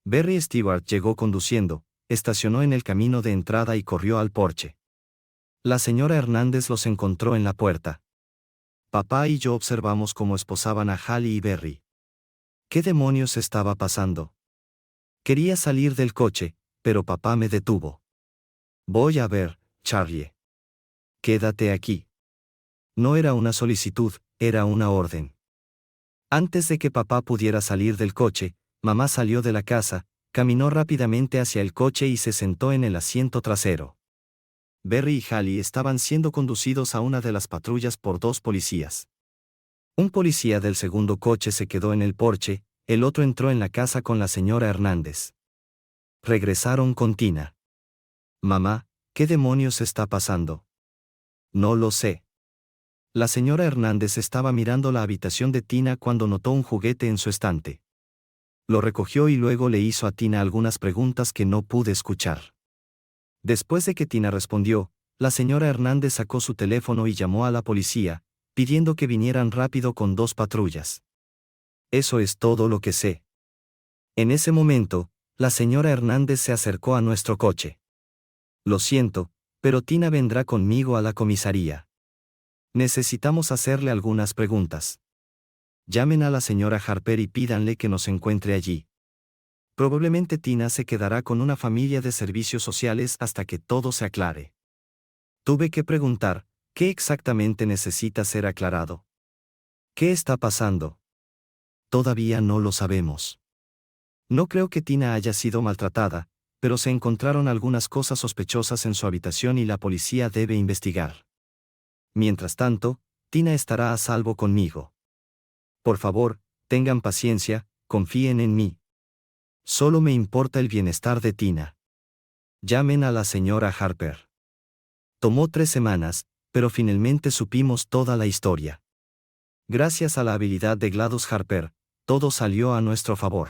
Barry Stewart llegó conduciendo, estacionó en el camino de entrada y corrió al porche. La señora Hernández los encontró en la puerta. Papá y yo observamos cómo esposaban a Hallie y Barry. ¿Qué demonios estaba pasando? Quería salir del coche, pero papá me detuvo. Voy a ver, Charlie. Quédate aquí. No era una solicitud, era una orden. Antes de que papá pudiera salir del coche, mamá salió de la casa, caminó rápidamente hacia el coche y se sentó en el asiento trasero. Barry y Hallie estaban siendo conducidos a una de las patrullas por 2 policías. Un policía del segundo coche se quedó en el porche, el otro entró en la casa con la señora Hernández. Regresaron con Tina. Mamá, ¿qué demonios está pasando? No lo sé. La señora Hernández estaba mirando la habitación de Tina cuando notó un juguete en su estante. Lo recogió y luego le hizo a Tina algunas preguntas que no pude escuchar. Después de que Tina respondió, la señora Hernández sacó su teléfono y llamó a la policía, pidiendo que vinieran rápido con 2 patrullas. Eso es todo lo que sé. En ese momento, la señora Hernández se acercó a nuestro coche. Lo siento, pero Tina vendrá conmigo a la comisaría. Necesitamos hacerle algunas preguntas. Llamen a la señora Harper y pídanle que nos encuentre allí. Probablemente Tina se quedará con una familia de servicios sociales hasta que todo se aclare. Tuve que preguntar, ¿qué exactamente necesita ser aclarado? ¿Qué está pasando? Todavía no lo sabemos. No creo que Tina haya sido maltratada, pero se encontraron algunas cosas sospechosas en su habitación y la policía debe investigar. Mientras tanto, Tina estará a salvo conmigo. Por favor, tengan paciencia, confíen en mí. Solo me importa el bienestar de Tina. Llamen a la señora Harper. Tomó 3 semanas, pero finalmente supimos toda la historia. Gracias a la habilidad de GLaDOS Harper, todo salió a nuestro favor.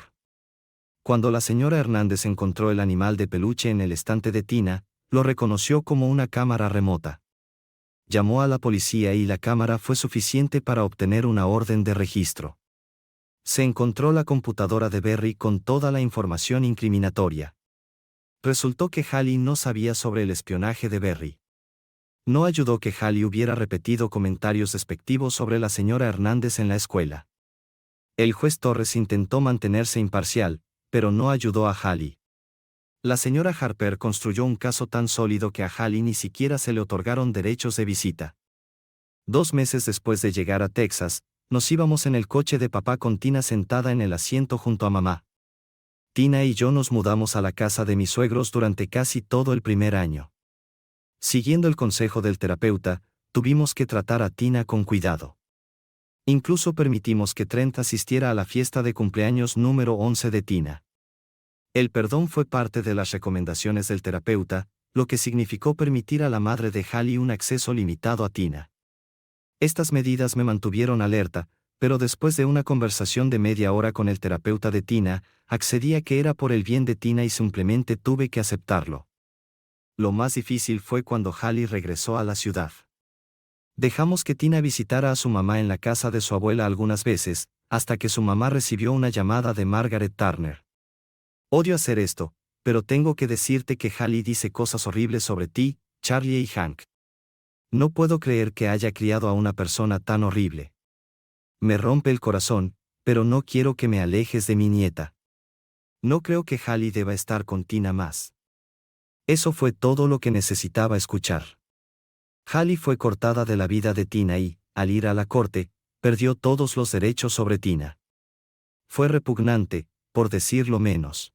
Cuando la señora Hernández encontró el animal de peluche en el estante de Tina, lo reconoció como una cámara remota. Llamó a la policía y la cámara fue suficiente para obtener una orden de registro. Se encontró la computadora de Barry con toda la información incriminatoria. Resultó que Hallie no sabía sobre el espionaje de Barry. No ayudó que Hallie hubiera repetido comentarios despectivos sobre la señora Hernández en la escuela. El juez Torres intentó mantenerse imparcial, pero no ayudó a Hallie. La señora Harper construyó un caso tan sólido que a Hallie ni siquiera se le otorgaron derechos de visita. 2 meses después de llegar a Texas, nos íbamos en el coche de papá con Tina sentada en el asiento junto a mamá. Tina y yo nos mudamos a la casa de mis suegros durante casi todo el primer año. Siguiendo el consejo del terapeuta, tuvimos que tratar a Tina con cuidado. Incluso permitimos que Trent asistiera a la fiesta de cumpleaños número 11 de Tina. El perdón fue parte de las recomendaciones del terapeuta, lo que significó permitir a la madre de Hallie un acceso limitado a Tina. Estas medidas me mantuvieron alerta, pero después de una conversación de media hora con el terapeuta de Tina, accedí a que era por el bien de Tina y simplemente tuve que aceptarlo. Lo más difícil fue cuando Hallie regresó a la ciudad. Dejamos que Tina visitara a su mamá en la casa de su abuela algunas veces, hasta que su mamá recibió una llamada de Margaret Turner. Odio hacer esto, pero tengo que decirte que Hallie dice cosas horribles sobre ti, Charlie y Hank. No puedo creer que haya criado a una persona tan horrible. Me rompe el corazón, pero no quiero que me alejes de mi nieta. No creo que Hallie deba estar con Tina más. Eso fue todo lo que necesitaba escuchar. Hallie fue cortada de la vida de Tina y, al ir a la corte, perdió todos los derechos sobre Tina. Fue repugnante, por decirlo menos.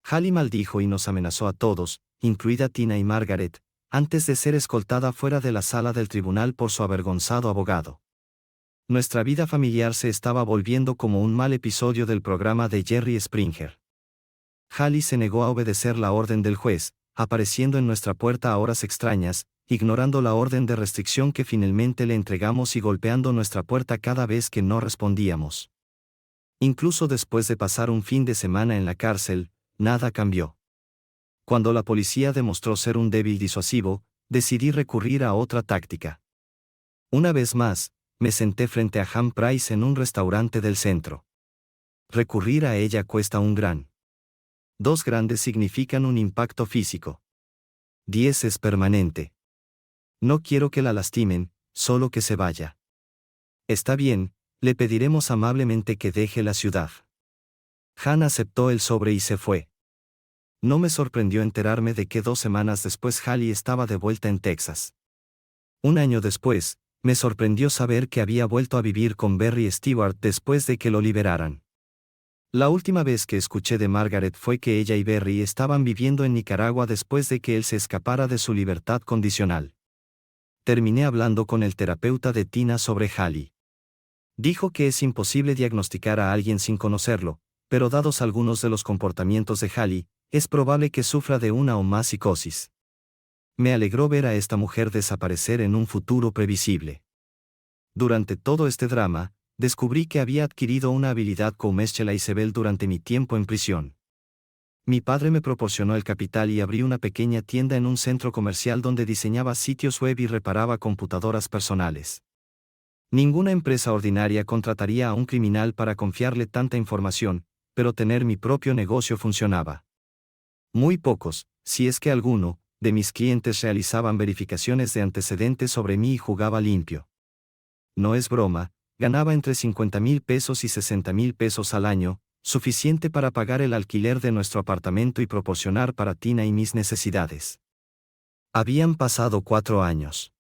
Hallie maldijo y nos amenazó a todos, incluida Tina y Margaret, antes de ser escoltada fuera de la sala del tribunal por su avergonzado abogado. Nuestra vida familiar se estaba volviendo como un mal episodio del programa de Jerry Springer. Hallie se negó a obedecer la orden del juez, apareciendo en nuestra puerta a horas extrañas, ignorando la orden de restricción que finalmente le entregamos y golpeando nuestra puerta cada vez que no respondíamos. Incluso después de pasar un fin de semana en la cárcel, nada cambió. Cuando la policía demostró ser un débil disuasivo, decidí recurrir a otra táctica. Una vez más, me senté frente a Han Price en un restaurante del centro. Recurrir a ella cuesta un gran. 2 grandes significan un impacto físico. 10 es permanente. No quiero que la lastimen, solo que se vaya. Está bien, le pediremos amablemente que deje la ciudad. Han aceptó el sobre y se fue. No me sorprendió enterarme de que 2 semanas después Hallie estaba de vuelta en Texas. Un año después, me sorprendió saber que había vuelto a vivir con Barry Stewart después de que lo liberaran. La última vez que escuché de Margaret fue que ella y Barry estaban viviendo en Nicaragua después de que él se escapara de su libertad condicional. Terminé hablando con el terapeuta de Tina sobre Hallie. Dijo que es imposible diagnosticar a alguien sin conocerlo, pero dados algunos de los comportamientos de Hallie, es probable que sufra de una o más psicosis. Me alegró ver a esta mujer desaparecer en un futuro previsible. Durante todo este drama, descubrí que había adquirido una habilidad como Eschela Isabel durante mi tiempo en prisión. Mi padre me proporcionó el capital y abrí una pequeña tienda en un centro comercial donde diseñaba sitios web y reparaba computadoras personales. Ninguna empresa ordinaria contrataría a un criminal para confiarle tanta información, pero tener mi propio negocio funcionaba. Muy pocos, si es que alguno, de mis clientes realizaban verificaciones de antecedentes sobre mí y jugaba limpio. No es broma, ganaba entre 50,000 pesos y 60,000 pesos al año, suficiente para pagar el alquiler de nuestro apartamento y proporcionar para Tina y mis necesidades. Habían pasado 4 años.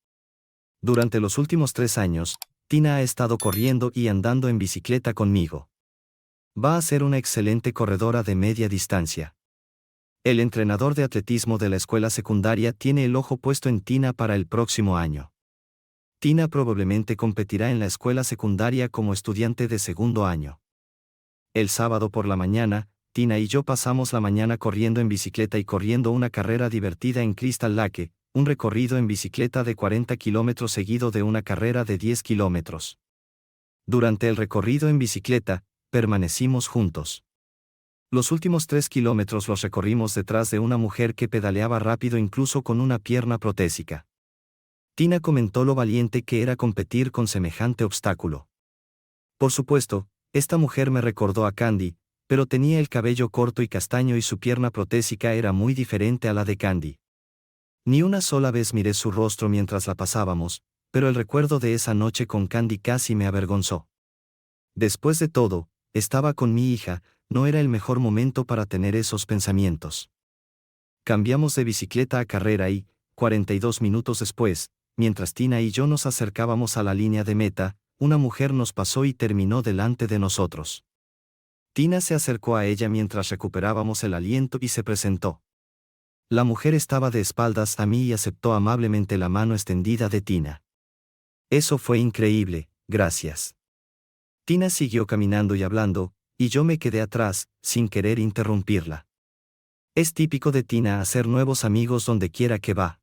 Durante los últimos 3 años, Tina ha estado corriendo y andando en bicicleta conmigo. Va a ser una excelente corredora de media distancia. El entrenador de atletismo de la escuela secundaria tiene el ojo puesto en Tina para el próximo año. Tina probablemente competirá en la escuela secundaria como estudiante de segundo año. El sábado por la mañana, Tina y yo pasamos la mañana corriendo en bicicleta y corriendo una carrera divertida en Crystal Lake, un recorrido en bicicleta de 40 kilómetros seguido de una carrera de 10 kilómetros. Durante el recorrido en bicicleta, permanecimos juntos. Los últimos 3 kilómetros los recorrimos detrás de una mujer que pedaleaba rápido incluso con una pierna protésica. Tina comentó lo valiente que era competir con semejante obstáculo. Por supuesto, esta mujer me recordó a Candy, pero tenía el cabello corto y castaño y su pierna protésica era muy diferente a la de Candy. Ni una sola vez miré su rostro mientras la pasábamos, pero el recuerdo de esa noche con Candy casi me avergonzó. Después de todo, estaba con mi hija, no era el mejor momento para tener esos pensamientos. Cambiamos de bicicleta a carrera y, 42 minutos después, mientras Tina y yo nos acercábamos a la línea de meta, una mujer nos pasó y terminó delante de nosotros. Tina se acercó a ella mientras recuperábamos el aliento y se presentó. La mujer estaba de espaldas a mí y aceptó amablemente la mano extendida de Tina. Eso fue increíble, gracias. Tina siguió caminando y hablando, y yo me quedé atrás, sin querer interrumpirla. Es típico de Tina hacer nuevos amigos donde quiera que va.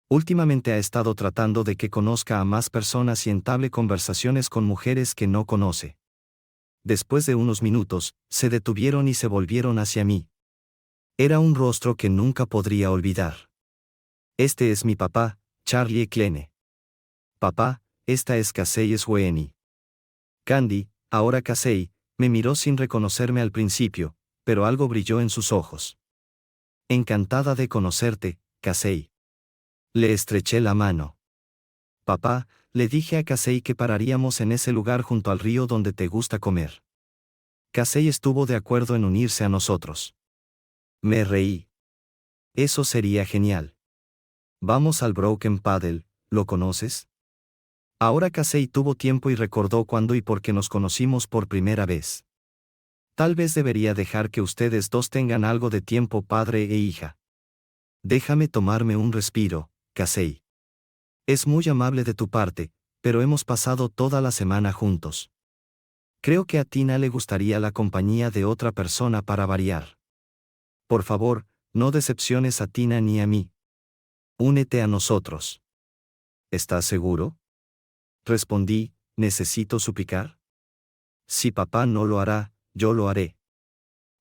Últimamente ha estado tratando de que conozca a más personas y entable conversaciones con mujeres que no conoce. Después de unos minutos, se detuvieron y se volvieron hacia mí. Era un rostro que nunca podría olvidar. Este es mi papá, Charlie Klene. Papá, esta es Casey Sweeney. Candy, ahora Casey, me miró sin reconocerme al principio, pero algo brilló en sus ojos. Encantada de conocerte, Casey. Le estreché la mano. Papá, le dije a Casey que pararíamos en ese lugar junto al río donde te gusta comer. Casey estuvo de acuerdo en unirse a nosotros. Me reí. Eso sería genial. Vamos al Broken Paddle, ¿lo conoces? Ahora Casey tuvo tiempo y recordó cuándo y por qué nos conocimos por primera vez. Tal vez debería dejar que ustedes dos tengan algo de tiempo padre e hija. Déjame tomarme un respiro, Casey. Es muy amable de tu parte, pero hemos pasado toda la semana juntos. Creo que a Tina le gustaría la compañía de otra persona para variar. Por favor, no decepciones a Tina ni a mí. Únete a nosotros. ¿Estás seguro? Respondí, ¿necesito suplicar? Si papá no lo hará, yo lo haré.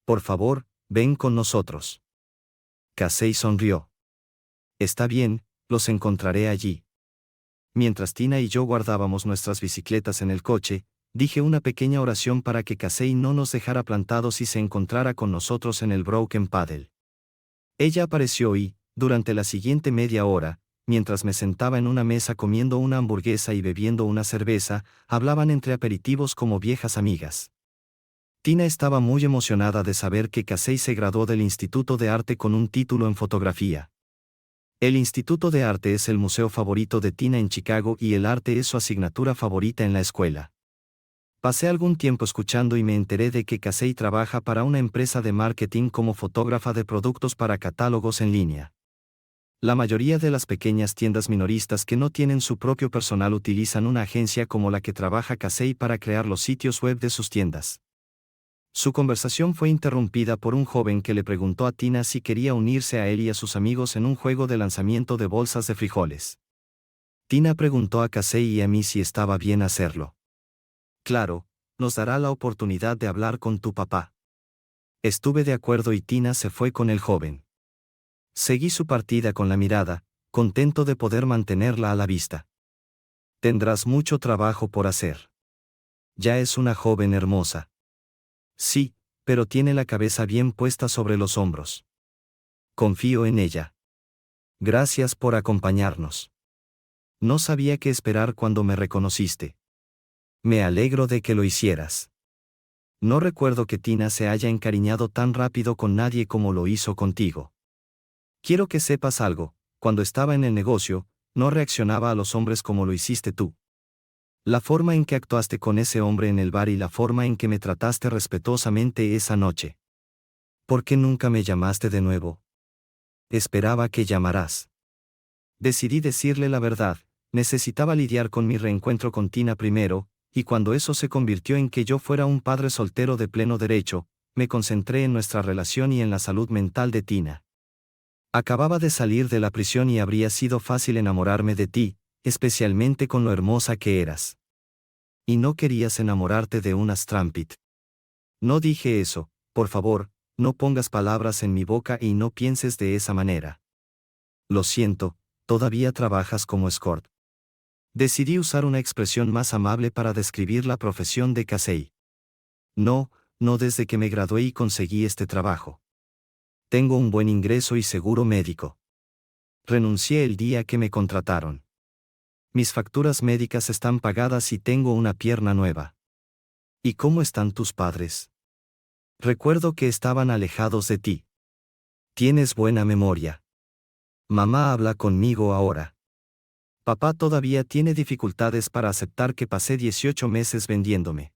Por favor, ven con nosotros. Casey sonrió. Está bien, los encontraré allí. Mientras Tina y yo guardábamos nuestras bicicletas en el coche, dije una pequeña oración para que Casey no nos dejara plantados y se encontrara con nosotros en el Broken Paddle. Ella apareció y, durante la siguiente media hora, mientras me sentaba en una mesa comiendo una hamburguesa y bebiendo una cerveza, hablaban entre aperitivos como viejas amigas. Tina estaba muy emocionada de saber que Casey se graduó del Instituto de Arte con un título en fotografía. El Instituto de Arte es el museo favorito de Tina en Chicago y el arte es su asignatura favorita en la escuela. Pasé algún tiempo escuchando y me enteré de que Casey trabaja para una empresa de marketing como fotógrafa de productos para catálogos en línea. La mayoría de las pequeñas tiendas minoristas que no tienen su propio personal utilizan una agencia como la que trabaja Casey para crear los sitios web de sus tiendas. Su conversación fue interrumpida por un joven que le preguntó a Tina si quería unirse a él y a sus amigos en un juego de lanzamiento de bolsas de frijoles. Tina preguntó a Casey y a mí si estaba bien hacerlo. Claro, nos dará la oportunidad de hablar con tu papá. Estuve de acuerdo y Tina se fue con el joven. Seguí su partida con la mirada, contento de poder mantenerla a la vista. Tendrás mucho trabajo por hacer. Ya es una joven hermosa. Sí, pero tiene la cabeza bien puesta sobre los hombros. Confío en ella. Gracias por acompañarnos. No sabía qué esperar cuando me reconociste. Me alegro de que lo hicieras. No recuerdo que Tina se haya encariñado tan rápido con nadie como lo hizo contigo. Quiero que sepas algo, cuando estaba en el negocio, no reaccionaba a los hombres como lo hiciste tú. La forma en que actuaste con ese hombre en el bar y la forma en que me trataste respetuosamente esa noche. ¿Por qué nunca me llamaste de nuevo? Esperaba que llamarás. Decidí decirle la verdad, necesitaba lidiar con mi reencuentro con Tina primero, y cuando eso se convirtió en que yo fuera un padre soltero de pleno derecho, me concentré en nuestra relación y en la salud mental de Tina. Acababa de salir de la prisión y habría sido fácil enamorarme de ti, especialmente con lo hermosa que eras. Y no querías enamorarte de una Strampit. No dije eso, por favor, no pongas palabras en mi boca y no pienses de esa manera. Lo siento, todavía trabajas como escort. Decidí usar una expresión más amable para describir la profesión de Casey. No, no desde que me gradué y conseguí este trabajo. Tengo un buen ingreso y seguro médico. Renuncié el día que me contrataron. Mis facturas médicas están pagadas y tengo una pierna nueva. ¿Y cómo están tus padres? Recuerdo que estaban alejados de ti. Tienes buena memoria. Mamá habla conmigo ahora. Papá todavía tiene dificultades para aceptar que pasé 18 meses vendiéndome.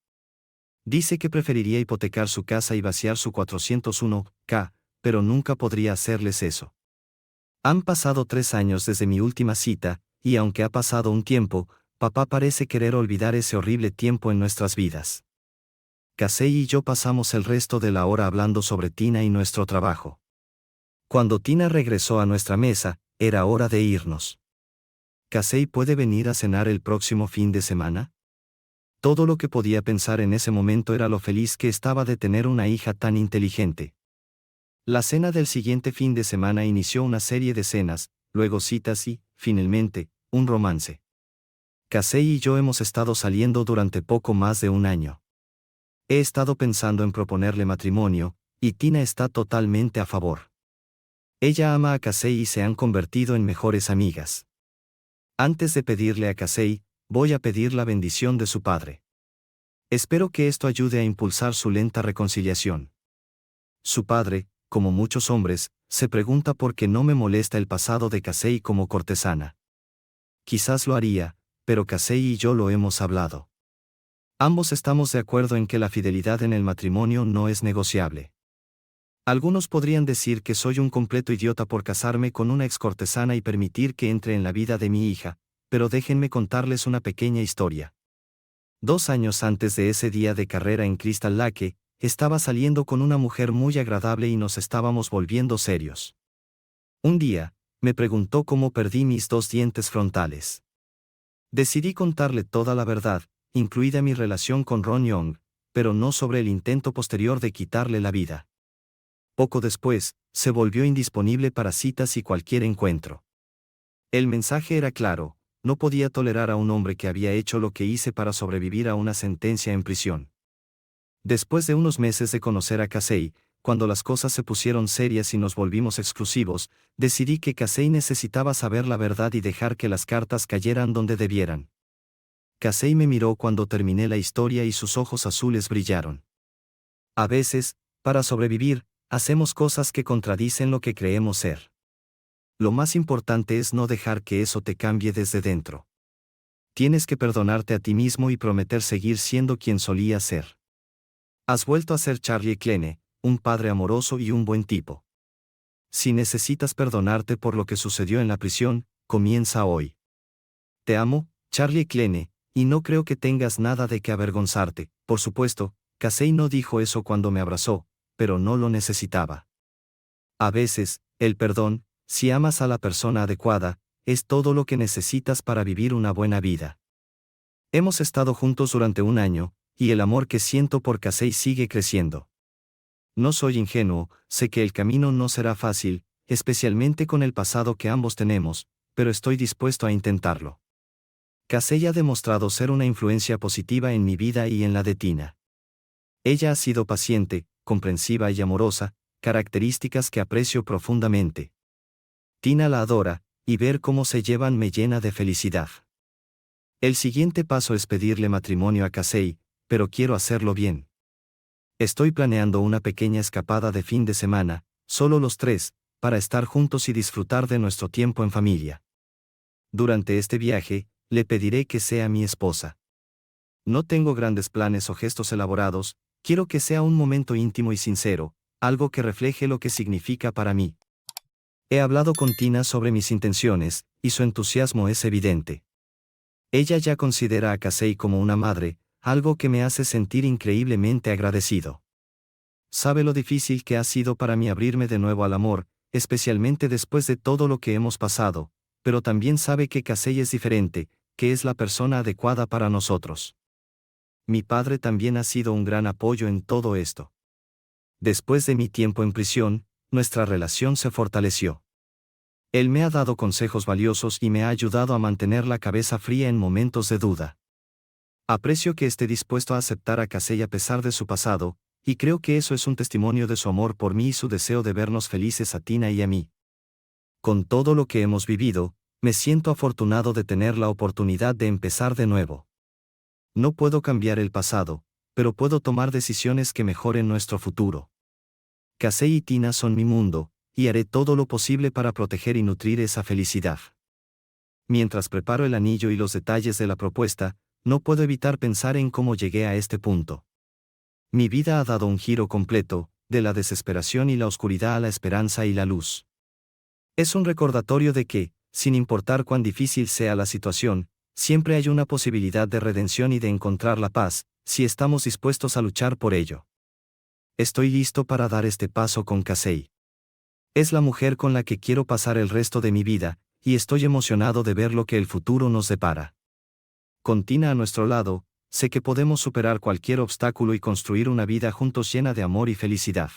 Dice que preferiría hipotecar su casa y vaciar su 401k, pero nunca podría hacerles eso. Han pasado 3 años desde mi última cita, y aunque ha pasado un tiempo, papá parece querer olvidar ese horrible tiempo en nuestras vidas. Casey y yo pasamos el resto de la hora hablando sobre Tina y nuestro trabajo. Cuando Tina regresó a nuestra mesa, era hora de irnos. ¿Casey puede venir a cenar el próximo fin de semana? Todo lo que podía pensar en ese momento era lo feliz que estaba de tener una hija tan inteligente. La cena del siguiente fin de semana inició una serie de cenas, luego citas y, finalmente, un romance. Casey y yo hemos estado saliendo durante poco más de un año. He estado pensando en proponerle matrimonio, y Tina está totalmente a favor. Ella ama a Casey y se han convertido en mejores amigas. Antes de pedirle a Casey, voy a pedir la bendición de su padre. Espero que esto ayude a impulsar su lenta reconciliación. Su padre, como muchos hombres, se pregunta por qué no me molesta el pasado de Casey como cortesana. Quizás lo haría, pero Casey y yo lo hemos hablado. Ambos estamos de acuerdo en que la fidelidad en el matrimonio no es negociable. Algunos podrían decir que soy un completo idiota por casarme con una excortesana y permitir que entre en la vida de mi hija, pero déjenme contarles una pequeña historia. 2 años antes de ese día de carrera en Crystal Lake, estaba saliendo con una mujer muy agradable y nos estábamos volviendo serios. Un día, me preguntó cómo perdí mis 2 dientes frontales. Decidí contarle toda la verdad, incluida mi relación con Ron Young, pero no sobre el intento posterior de quitarle la vida. Poco después, se volvió indisponible para citas y cualquier encuentro. El mensaje era claro: no podía tolerar a un hombre que había hecho lo que hice para sobrevivir a una sentencia en prisión. Después de unos meses de conocer a Casey, cuando las cosas se pusieron serias y nos volvimos exclusivos, decidí que Casey necesitaba saber la verdad y dejar que las cartas cayeran donde debieran. Casey me miró cuando terminé la historia y sus ojos azules brillaron. A veces, para sobrevivir, hacemos cosas que contradicen lo que creemos ser. Lo más importante es no dejar que eso te cambie desde dentro. Tienes que perdonarte a ti mismo y prometer seguir siendo quien solías ser. Has vuelto a ser Charlie Kleene, un padre amoroso y un buen tipo. Si necesitas perdonarte por lo que sucedió en la prisión, comienza hoy. Te amo, Charlie Kleene, y no creo que tengas nada de qué avergonzarte. Por supuesto, Casey no dijo eso cuando me abrazó, pero no lo necesitaba. A veces, el perdón, si amas a la persona adecuada, es todo lo que necesitas para vivir una buena vida. Hemos estado juntos durante un año, y el amor que siento por Casey sigue creciendo. No soy ingenuo, sé que el camino no será fácil, especialmente con el pasado que ambos tenemos, pero estoy dispuesto a intentarlo. Casey ha demostrado ser una influencia positiva en mi vida y en la de Tina. Ella ha sido paciente, comprensiva y amorosa, características que aprecio profundamente. Tina la adora, y ver cómo se llevan me llena de felicidad. El siguiente paso es pedirle matrimonio a Casey, pero quiero hacerlo bien. Estoy planeando una pequeña escapada de fin de semana, solo los tres, para estar juntos y disfrutar de nuestro tiempo en familia. Durante este viaje, le pediré que sea mi esposa. No tengo grandes planes o gestos elaborados, quiero que sea un momento íntimo y sincero, algo que refleje lo que significa para mí. He hablado con Tina sobre mis intenciones, y su entusiasmo es evidente. Ella ya considera a Casey como una madre, algo que me hace sentir increíblemente agradecido. Sabe lo difícil que ha sido para mí abrirme de nuevo al amor, especialmente después de todo lo que hemos pasado, pero también sabe que Casey es diferente, que es la persona adecuada para nosotros. Mi padre también ha sido un gran apoyo en todo esto. Después de mi tiempo en prisión, nuestra relación se fortaleció. Él me ha dado consejos valiosos y me ha ayudado a mantener la cabeza fría en momentos de duda. Aprecio que esté dispuesto a aceptar a Casey a pesar de su pasado, y creo que eso es un testimonio de su amor por mí y su deseo de vernos felices a Tina y a mí. Con todo lo que hemos vivido, me siento afortunado de tener la oportunidad de empezar de nuevo. No puedo cambiar el pasado, pero puedo tomar decisiones que mejoren nuestro futuro. Casey y Tina son mi mundo, y haré todo lo posible para proteger y nutrir esa felicidad. Mientras preparo el anillo y los detalles de la propuesta, no puedo evitar pensar en cómo llegué a este punto. Mi vida ha dado un giro completo, de la desesperación y la oscuridad a la esperanza y la luz. Es un recordatorio de que, sin importar cuán difícil sea la situación, siempre hay una posibilidad de redención y de encontrar la paz, si estamos dispuestos a luchar por ello. Estoy listo para dar este paso con Casey. Es la mujer con la que quiero pasar el resto de mi vida, y estoy emocionado de ver lo que el futuro nos depara. Con Tina a nuestro lado, sé que podemos superar cualquier obstáculo y construir una vida juntos llena de amor y felicidad.